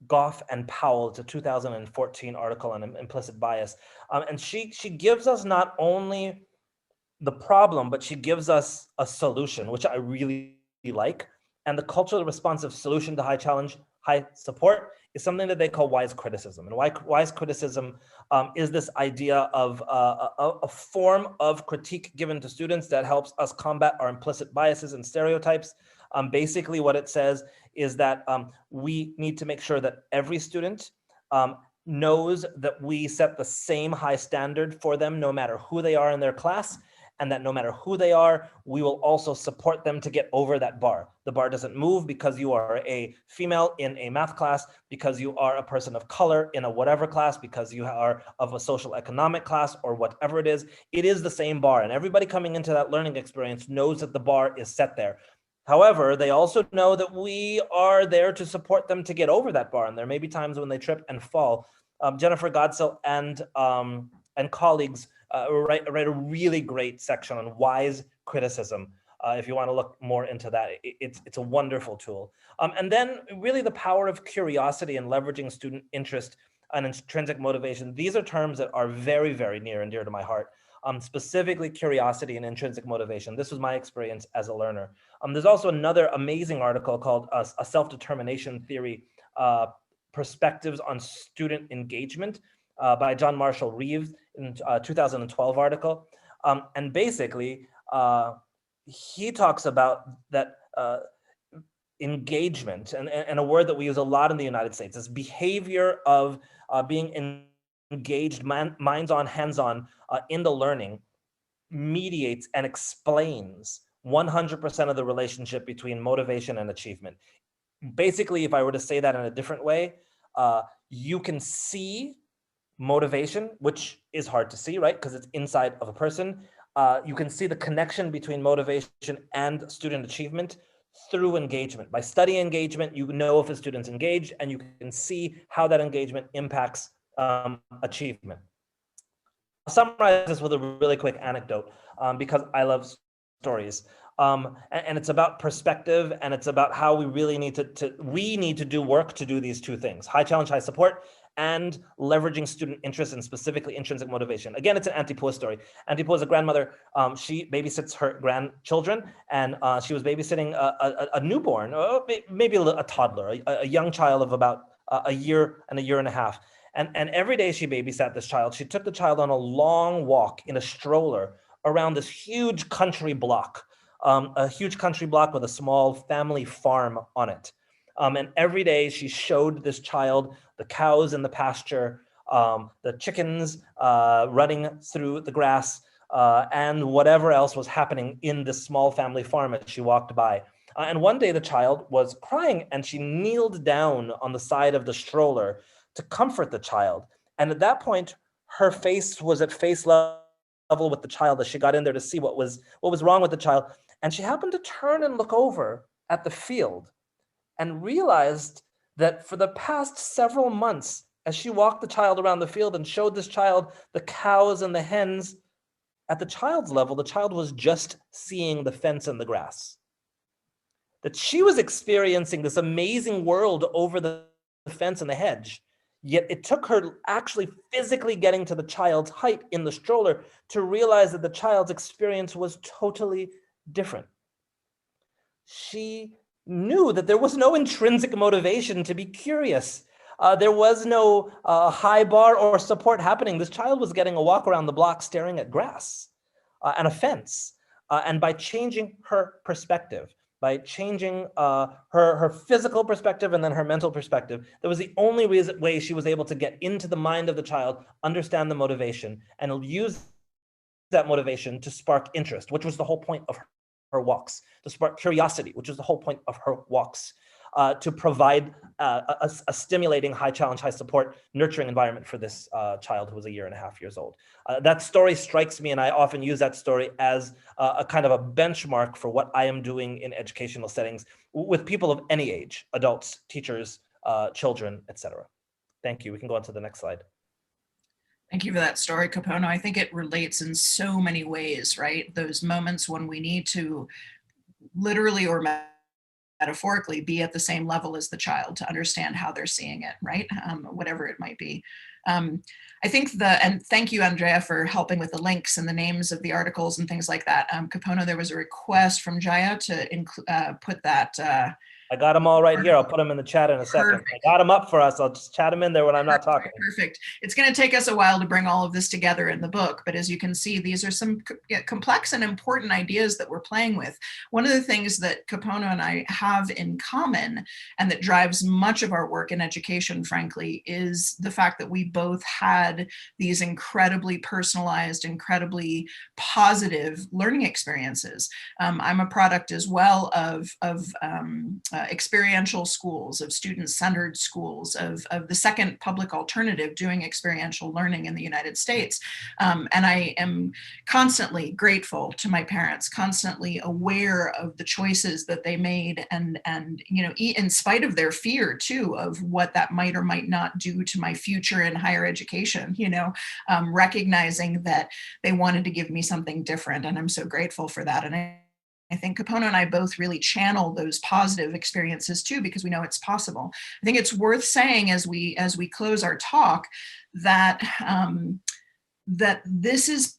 Goff, and Powell. It's a 2014 article on implicit bias. And she gives us not only the problem, but she gives us a solution, which I really like. And the culturally responsive solution to high challenge, high support is something that they call wise criticism. And wise criticism is this idea of a form of critique given to students that helps us combat our implicit biases and stereotypes. Basically, what it says is that we need to make sure that every student knows that we set the same high standard for them, no matter who they are in their class, and that no matter who they are, we will also support them to get over that bar. The bar doesn't move because you are a female in a math class, because you are a person of color in a whatever class, because you are of a social economic class or whatever it is. It is the same bar, and everybody coming into that learning experience knows that the bar is set there. However, they also know that we are there to support them to get over that bar, and there may be times when they trip and fall. Jennifer Godsill and colleagues write a really great section on wise criticism. If you want to look more into that, it's a wonderful tool. And then really the power of curiosity and leveraging student interest and intrinsic motivation. These are terms that are very, very near and dear to my heart. Specifically curiosity and intrinsic motivation. This was my experience as a learner. There's also another amazing article called A Self-Determination Theory, Perspectives on Student Engagement by John Marshall Reeves in 2012 article. And basically, he talks about that engagement, and a word that we use a lot in the United States, is behavior of being engaged, minds-on, hands-on in the learning, mediates and explains 100% of the relationship between motivation and achievement. Basically, if I were to say that in a different way, you can see motivation, which is hard to see, right? Because it's inside of a person. You can see the connection between motivation and student achievement through engagement. By studying engagement, you know if a student's engaged, and you can see how that engagement impacts achievement. I'll summarize this with a really quick anecdote because I love stories. And it's about perspective, and it's about how we really need to do work to do these two things: high challenge, high support, and leveraging student interest and specifically intrinsic motivation. Again, it's an Auntie Pua story. Auntie Pua is a grandmother. She babysits her grandchildren, and she was babysitting a newborn, maybe a toddler, a young child of about a year and a half. And every day she babysat this child. She took the child on a long walk in a stroller around this huge country block, a huge country block with a small family farm on it. And every day she showed this child the cows in the pasture, the chickens running through the grass, and whatever else was happening in this small family farm as she walked by. And one day the child was crying, and she kneeled down on the side of the stroller to comfort the child. And at that point, her face was at face level with the child as she got in there to see what was wrong with the child. And she happened to turn and look over at the field and realized that for the past several months, as she walked the child around the field and showed this child the cows and the hens, at the child's level, the child was just seeing the fence and the grass. That she was experiencing this amazing world over the fence and the hedge, yet it took her actually physically getting to the child's height in the stroller to realize that the child's experience was totally different. She knew that there was no intrinsic motivation to be curious. There was no high bar or support happening. This child was getting a walk around the block staring at grass and a fence. And by changing her perspective, by changing her physical perspective and then her mental perspective, that was the only way she was able to get into the mind of the child, understand the motivation, and use that motivation to spark interest, which was the whole point of her walks, to spark curiosity, which is the whole point of her walks, to provide a stimulating, high challenge, high support, nurturing environment for this child who was 1.5 years old. That story strikes me, and I often use that story as a kind of a benchmark for what I am doing in educational settings with people of any age, adults, teachers, children, etc. Thank you. We can go on to the next slide. Thank you for that story, Capono. I think it relates in so many ways, right? Those moments when we need to literally or metaphorically be at the same level as the child to understand how they're seeing it, right? Whatever it might be. I think and thank you, Andrea, for helping with the links and the names of the articles and things like that. Capono, there was a request from Jaya to put that. I got them all right here. I'll put them in the chat in a second. Perfect. I got them up for us. I'll just chat them in there when I'm not talking. Perfect. It's going to take us a while to bring all of this together in the book, but as you can see, these are some complex and important ideas that we're playing with. One of the things that Kapono and I have in common, and that drives much of our work in education, frankly, is the fact that we both had these incredibly personalized, incredibly positive learning experiences. I'm a product as well of experiential schools, of student-centered schools, of the second public alternative doing experiential learning in the United States. And I am constantly grateful to my parents, constantly aware of the choices that they made, and you know, in spite of their fear too of what that might or might not do to my future in higher education, you know, recognizing that they wanted to give me something different, and I'm so grateful for that. And I think Kapono and I both really channel those positive experiences too, because we know it's possible. I think it's worth saying as we close our talk that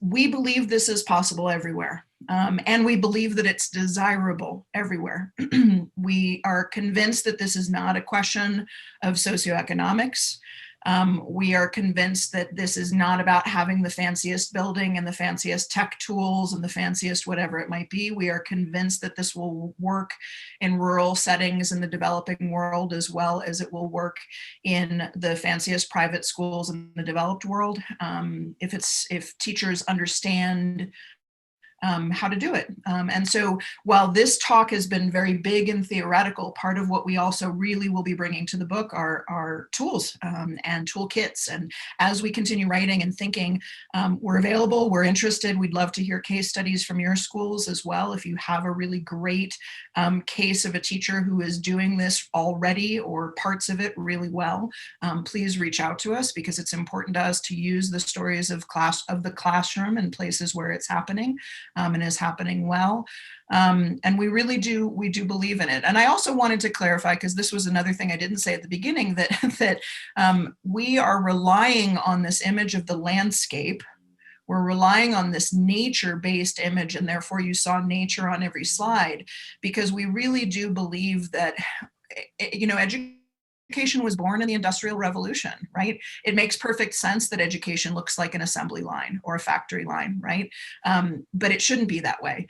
we believe this is possible everywhere. And we believe that it's desirable everywhere. We are convinced that this is not a question of socioeconomics. We are convinced that this is not about having the fanciest building and the fanciest tech tools and the fanciest whatever it might be. We are convinced that this will work in rural settings in the developing world, as well as it will work in the fanciest private schools in the developed world. If teachers understand how to do it. And so while this talk has been very big and theoretical, part of what we also really will be bringing to the book are tools and toolkits. And as we continue writing and thinking, we're available, we're interested. We'd love to hear case studies from your schools as well. If you have a really great case of a teacher who is doing this already or parts of it really well, please reach out to us, because it's important to us to use the stories of the classroom in places where it's happening. And is happening well. And we really do believe in it. And I also wanted to clarify, because this was another thing I didn't say at the beginning, that we are relying on this image of the landscape. We're relying on this nature-based image, and therefore you saw nature on every slide, because we really do believe that, you know, education was born in the Industrial Revolution, right? It makes perfect sense that education looks like an assembly line or a factory line, right? But it shouldn't be that way,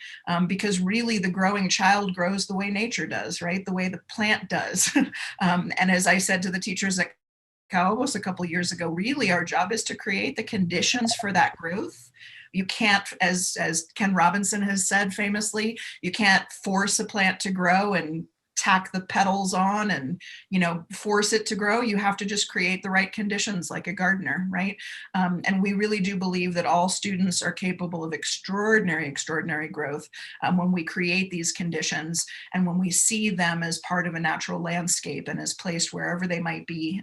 because really the growing child grows the way nature does, right? The way the plant does. And as I said to the teachers at Calabos a couple of years ago, really our job is to create the conditions for that growth. You can't, as Ken Robinson has said famously, you can't force a plant to grow and tack the petals on and, you know, force it to grow. You have to just create the right conditions like a gardener, right? And we really do believe that all students are capable of extraordinary growth when we create these conditions and when we see them as part of a natural landscape and as placed wherever they might be,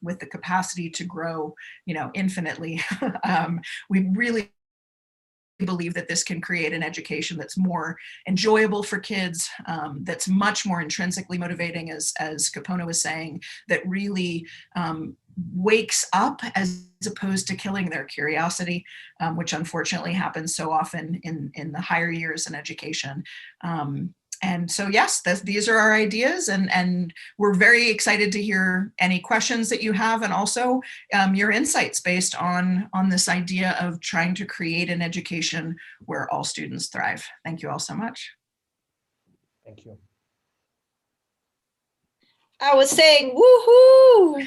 with the capacity to grow, you know, infinitely. We really believe that this can create an education that's more enjoyable for kids, that's much more intrinsically motivating, as Kapono was saying, that really wakes up as opposed to killing their curiosity, which unfortunately happens so often in the higher years in education. And so, yes, these are our ideas, and we're very excited to hear any questions that you have, and also your insights based on this idea of trying to create an education where all students thrive. Thank you all so much. Thank you. I was saying, woohoo!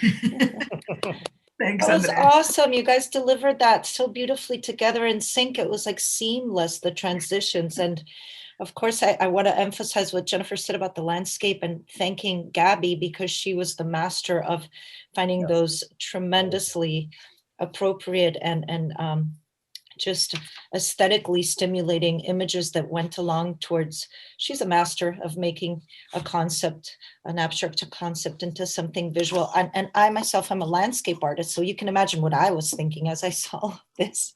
Thanks, That was Andrea. awesome. You guys delivered that so beautifully together in sync. It was like seamless, the transitions. And of course, I want to emphasize what Jennifer said about the landscape, and thanking Gabby, because she was the master of finding those tremendously appropriate and just aesthetically stimulating images that went along towards, she's a master of making a concept, an abstract concept, into something visual. And I myself, I'm a landscape artist, so you can imagine what I was thinking as I saw this,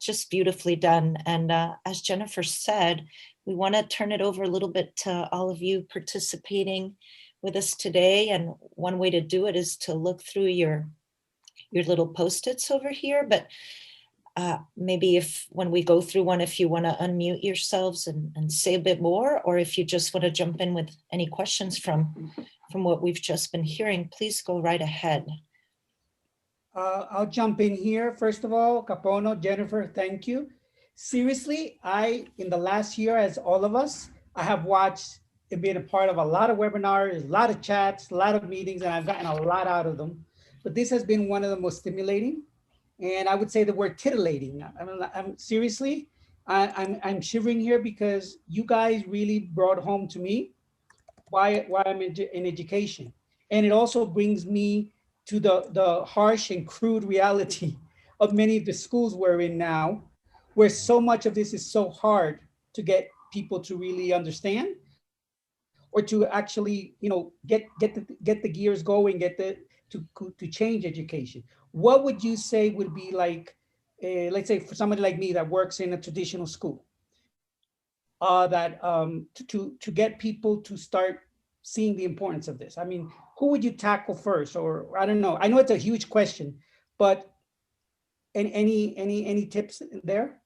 just beautifully done. And as Jennifer said, we want to turn it over a little bit to all of you participating with us today. And one way to do it is to look through your little Post-its over here. But maybe if when we go through one, if you want to unmute yourselves and say a bit more, or if you just want to jump in with any questions from what we've just been hearing, please go right ahead. I'll jump in here. First of all, Capono, Jennifer, thank you. Seriously, in the last year, as all of us, I have watched and been a part of a lot of webinars, a lot of chats, a lot of meetings, and I've gotten a lot out of them. But this has been one of the most stimulating, and I would say the word titillating. I'm seriously, I'm shivering here because you guys really brought home to me why I'm in education, and it also brings me to the harsh and crude reality of many of the schools we're in now, where so much of this is so hard to get people to really understand, or to actually, get the gears going, to change education. What would you say would be like, let's say for somebody like me that works in a traditional school, to get people to start seeing the importance of this? I mean, who would you tackle first? Or I don't know. I know it's a huge question, but any tips there?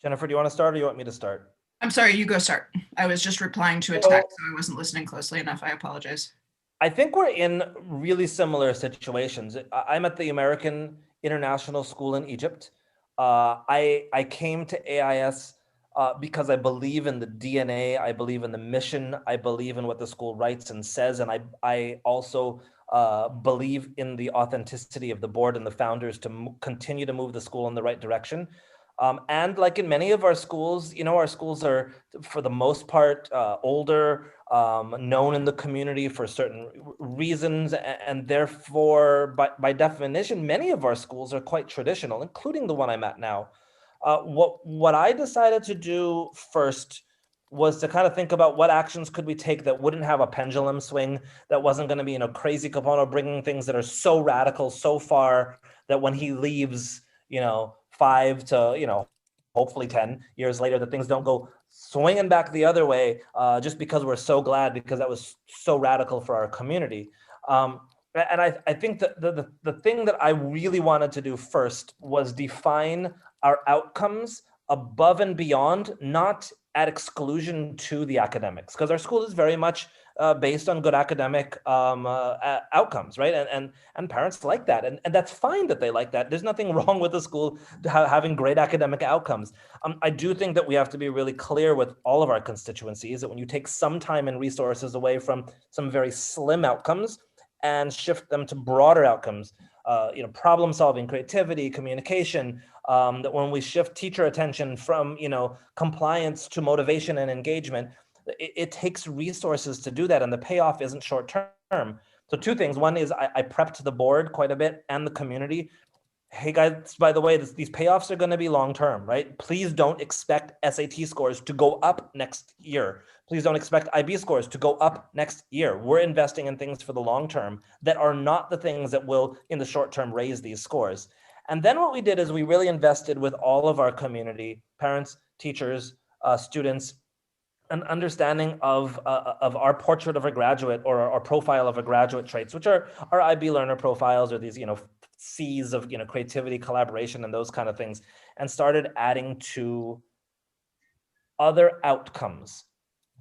Jennifer, do you want to start or you want me to start? I'm sorry, you go start. I was just replying to a text, so I wasn't listening closely enough. I apologize. I think we're in really similar situations. I'm at the American International School in Egypt. I came to AIS because I believe in the DNA, I believe in the mission, I believe in what the school writes and says, and I also believe in the authenticity of the board and the founders to continue to move the school in the right direction. And like in many of our schools, our schools are, for the most part, older, known in the community for certain reasons, and therefore, by definition, many of our schools are quite traditional, including the one I'm at now. What I decided to do first was to kind of think about what actions could we take that wouldn't have a pendulum swing, that wasn't going to be, crazy Capono bringing things that are so radical so far that when he leaves, 5 to, hopefully 10 years later, that things don't go swinging back the other way just because we're so glad, because that was so radical for our community. And I think that the thing that I really wanted to do first was define our outcomes above and beyond, not at exclusion to the academics, because our school is very much based on good academic outcomes, right? And parents like that, and that's fine that they like that. There's nothing wrong with the school having great academic outcomes. I do think that we have to be really clear with all of our constituencies that when you take some time and resources away from some very slim outcomes and shift them to broader outcomes, problem solving, creativity, communication, that when we shift teacher attention from, compliance to motivation and engagement, it takes resources to do that, and the payoff isn't short term. So 2 things. One is I prepped the board quite a bit and the community. Hey guys, by the way, these payoffs are going to be long term, right? Please don't expect SAT scores to go up next year. Please don't expect IB scores to go up next year. We're investing in things for the long term that are not the things that will, in the short term, raise these scores. And then what we did is we really invested with all of our community, parents, teachers, students, an understanding of our portrait of a graduate, or our profile of a graduate traits, which are our IB learner profiles, or these, C's of, creativity, collaboration, and those kind of things, and started adding to other outcomes.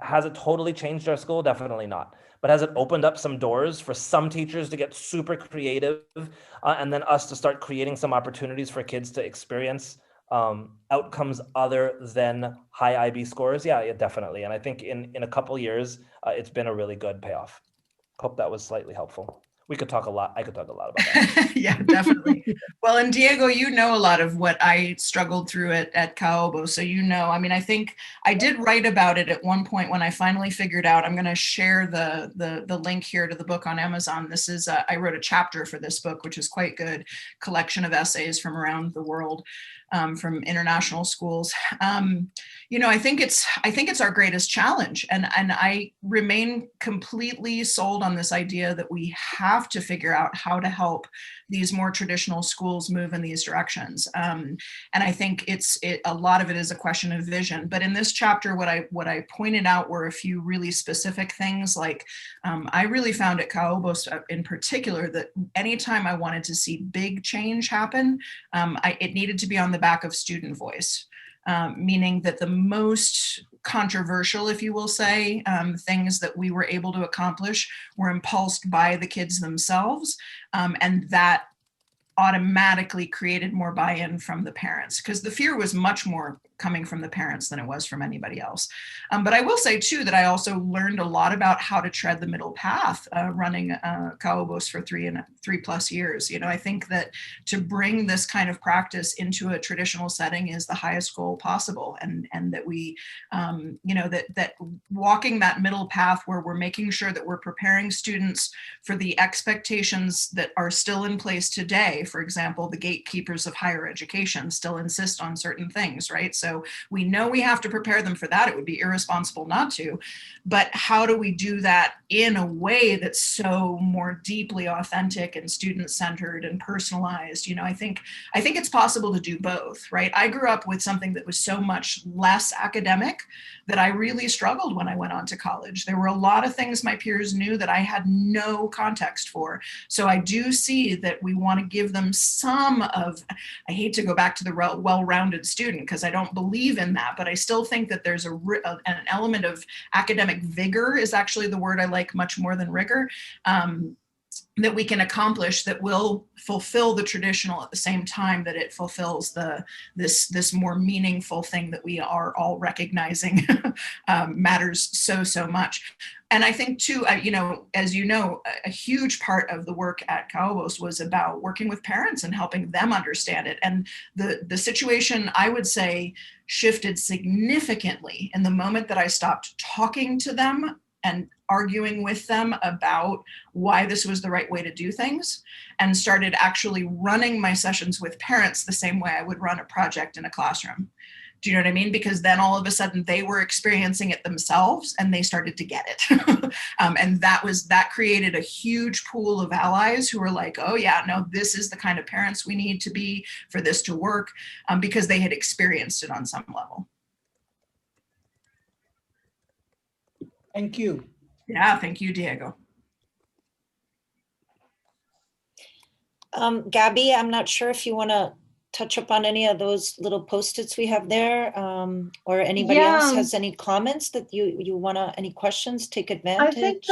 Has it totally changed our school? Definitely not. But has it opened up some doors for some teachers to get super creative, and then us to start creating some opportunities for kids to experience outcomes other than high IB scores? Yeah, definitely. And I think in a couple years, it's been a really good payoff. Hope that was slightly helpful. We could talk a lot. I could talk a lot about that. Yeah, definitely. Well, and Diego, a lot of what I struggled through at Caobo. So, I think I did write about it at one point when I finally figured out. I'm going to share the link here to the book on Amazon. This is, I wrote a chapter for this book, which is quite good, collection of essays from around the world. from international schools. You know, I think it's our greatest challenge, and I remain completely sold on this idea that we have to figure out how to help these more traditional schools move in these directions. And I think a lot of it is a question of vision. But in this chapter, what I pointed out were a few really specific things. Like I really found at Kaobos in particular that anytime I wanted to see big change happen, it needed to be on the back of student voice. Meaning that the most controversial, if you will say, things that we were able to accomplish were impulsed by the kids themselves, and that automatically created more buy-in from the parents, because the fear was much more coming from the parents than it was from anybody else. But I will say too that I also learned a lot about how to tread the middle path running Kaobos for 3+ years. You know, I think that to bring this kind of practice into a traditional setting is the highest goal possible, and that we, you know, that walking that middle path where we're making sure that we're preparing students for the expectations that are still in place today. For example, the gatekeepers of higher education still insist on certain things, right? So we know we have to prepare them for that. It would be irresponsible not to. But how do we do that in a way that's so more deeply authentic and student-centered and personalized? You know, I think it's possible to do both, right? I grew up with something that was so much less academic that I really struggled when I went on to college. There were a lot of things my peers knew that I had no context for. So I do see that we want to give them some of, I hate to go back to the well-rounded student because I don't believe in that, but I still think that there's an element of academic vigor is actually the word I like much more than rigor, that we can accomplish that will fulfill the traditional at the same time that it fulfills this more meaningful thing that we are all recognizing matters so much. And I think too, you know, as you know, a huge part of the work at Kaobos was about working with parents and helping them understand it. And the situation, I would say, shifted significantly in the moment that I stopped talking to them and arguing with them about why this was the right way to do things, and started actually running my sessions with parents the same way I would run a project in a classroom. Do you know what I mean? Because then all of a sudden they were experiencing it themselves and they started to get it. And that created a huge pool of allies who were like, oh yeah, no, this is the kind of parents we need to be for this to work, because they had experienced it on some level. Thank you. Yeah, thank you, Diego. Gabby, I'm not sure if you want to touch up on any of those little Post-its we have there, or anybody else has any comments that you want to, any questions, take advantage? I think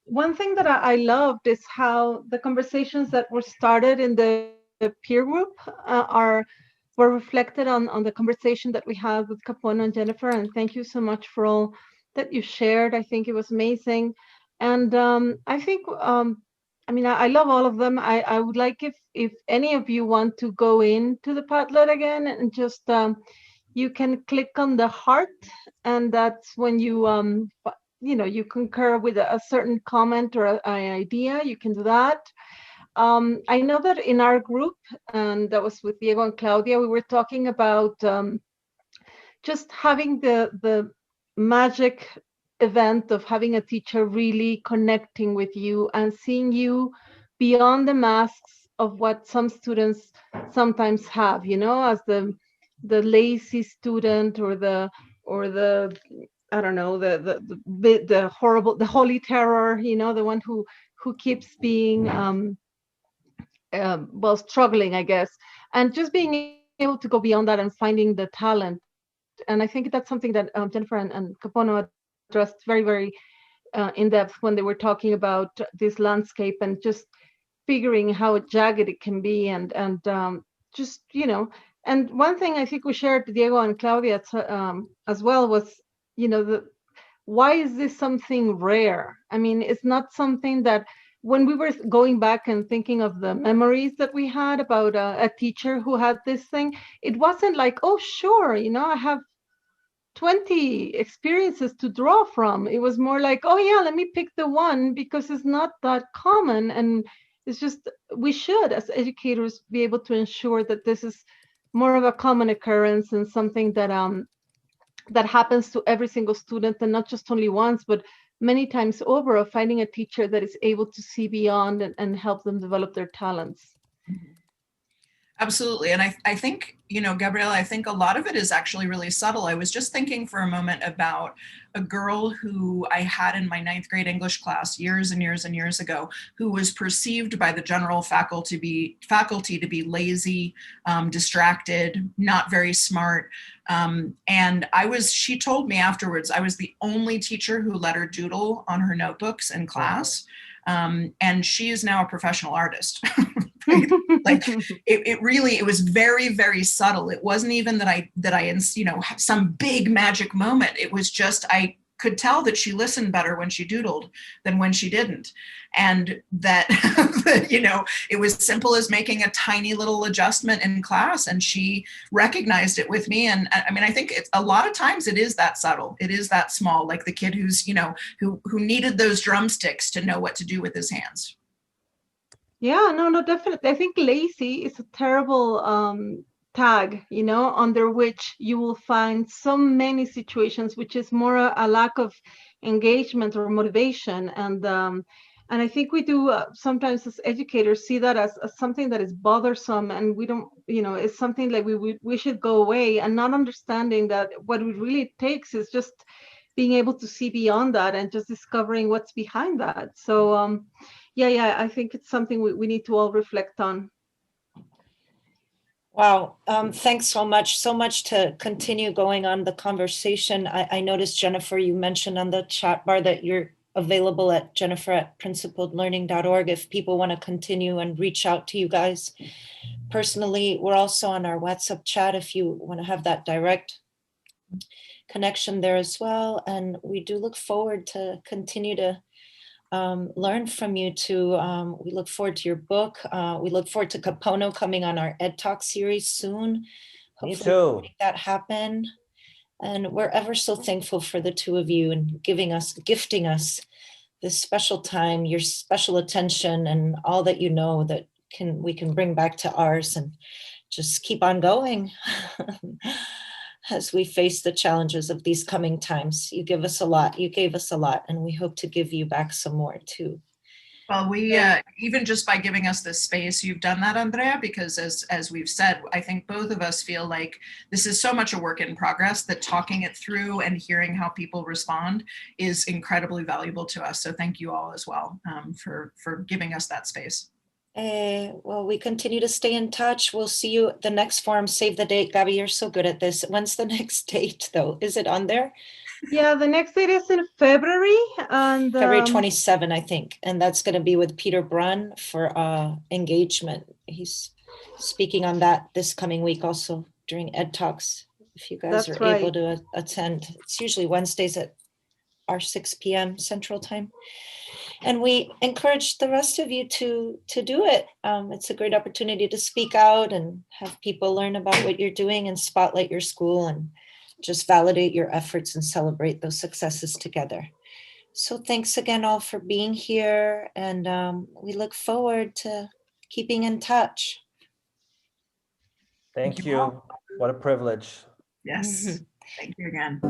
one thing that I loved is how the conversations that were started in the peer group were reflected on the conversation that we had with Capono and Jennifer, and thank you so much for all that you shared. I think it was amazing. And I think, I mean, I love all of them. I would like if any of you want to go into the Padlet again and just, you can click on the heart, and that's when you, you know, you concur with a certain comment or an idea, you can do that. I know that in our group, and that was with Diego and Claudia, we were talking about just having the magic event of having a teacher really connecting with you and seeing you beyond the masks of what some students sometimes have, you know, as the lazy student or the I don't know, the horrible, the holy terror, you know, the one who keeps being well, struggling, I guess, and just being able to go beyond that and finding the talent. And I think that's something that Jennifer and Capono addressed very, very in depth when they were talking about this landscape and just figuring how jagged it can be, and just, you know. And one thing I think we shared, Diego and Claudia, as well, was, you know, why is this something rare? I mean, it's not something that, when we were going back and thinking of the memories that we had about a teacher who had this thing, it wasn't like, oh, sure, you know, I have 20 experiences to draw from. It was more like, oh yeah, let me pick the one because it's not that common. And it's just, we should, as educators, be able to ensure that this is more of a common occurrence and something that that happens to every single student, and not just only once, but many times over, of finding a teacher that is able to see beyond and help them develop their talents. Absolutely. And I think, Gabriela, I think a lot of it is actually really subtle. I was just thinking for a moment about a girl who I had in my 9th grade English class years and years and years ago, who was perceived by the general faculty to be lazy, distracted, not very smart. And she told me afterwards, I was the only teacher who let her doodle on her notebooks in class. And she is now a professional artist. Like it was very, very subtle. It wasn't even that I some big magic moment. It was just, I could tell that she listened better when she doodled than when she didn't. And that, it was simple as making a tiny little adjustment in class, and she recognized it with me. And I mean, I think it's a lot of times it is that subtle. It is that small, like the kid who's, who needed those drumsticks to know what to do with his hands. Yeah, no, definitely. I think lazy is a terrible tag, under which you will find so many situations, which is more a lack of engagement or motivation. And I think we do sometimes as educators see that as something that is bothersome, and we don't, it's something like we should go away, and not understanding that what it really takes is just being able to see beyond that and just discovering what's behind that. So yeah, I think it's something we need to all reflect on. Wow, thanks so much to continue going on the conversation. I noticed, Jennifer, you mentioned on the chat bar that you're available at jennifer@principledlearning.org if people want to continue and reach out to you guys personally. We're also on our WhatsApp chat if you want to have that direct connection there as well. And we do look forward to continue to learn from you too. We look forward to your book. We look forward to Capono coming on our Ed Talk series soon. Me Hopefully too. we'll make that happen. And we're ever so thankful for the two of you and gifting us this special time, your special attention, and all that that we can bring back to ours and just keep on going as we face the challenges of these coming times. You gave us a lot, and we hope to give you back some more too. Well, we even just by giving us this space, you've done that, Andrea, because as we've said, I think both of us feel like this is so much a work in progress that talking it through and hearing how people respond is incredibly valuable to us. So thank you all as well for giving us that space. Well, we continue to stay in touch. We'll see you at the next forum. Save the date. Gabi, you're so good at this. When's the next date though? Is it on there? Yeah, the next date is in February, and February 27, I think. And that's going to be with Peter Brunn for engagement. He's speaking on that this coming week also during Ed Talks. If you guys That's are right. able to attend, it's usually Wednesdays at our 6 p.m. Central Time. And we encourage the rest of you to do it. It's a great opportunity to speak out and have people learn about what you're doing and spotlight your school and just validate your efforts and celebrate those successes together. So thanks again all for being here. And we look forward to keeping in touch. Thank you. What a privilege. Yes. Thank you again.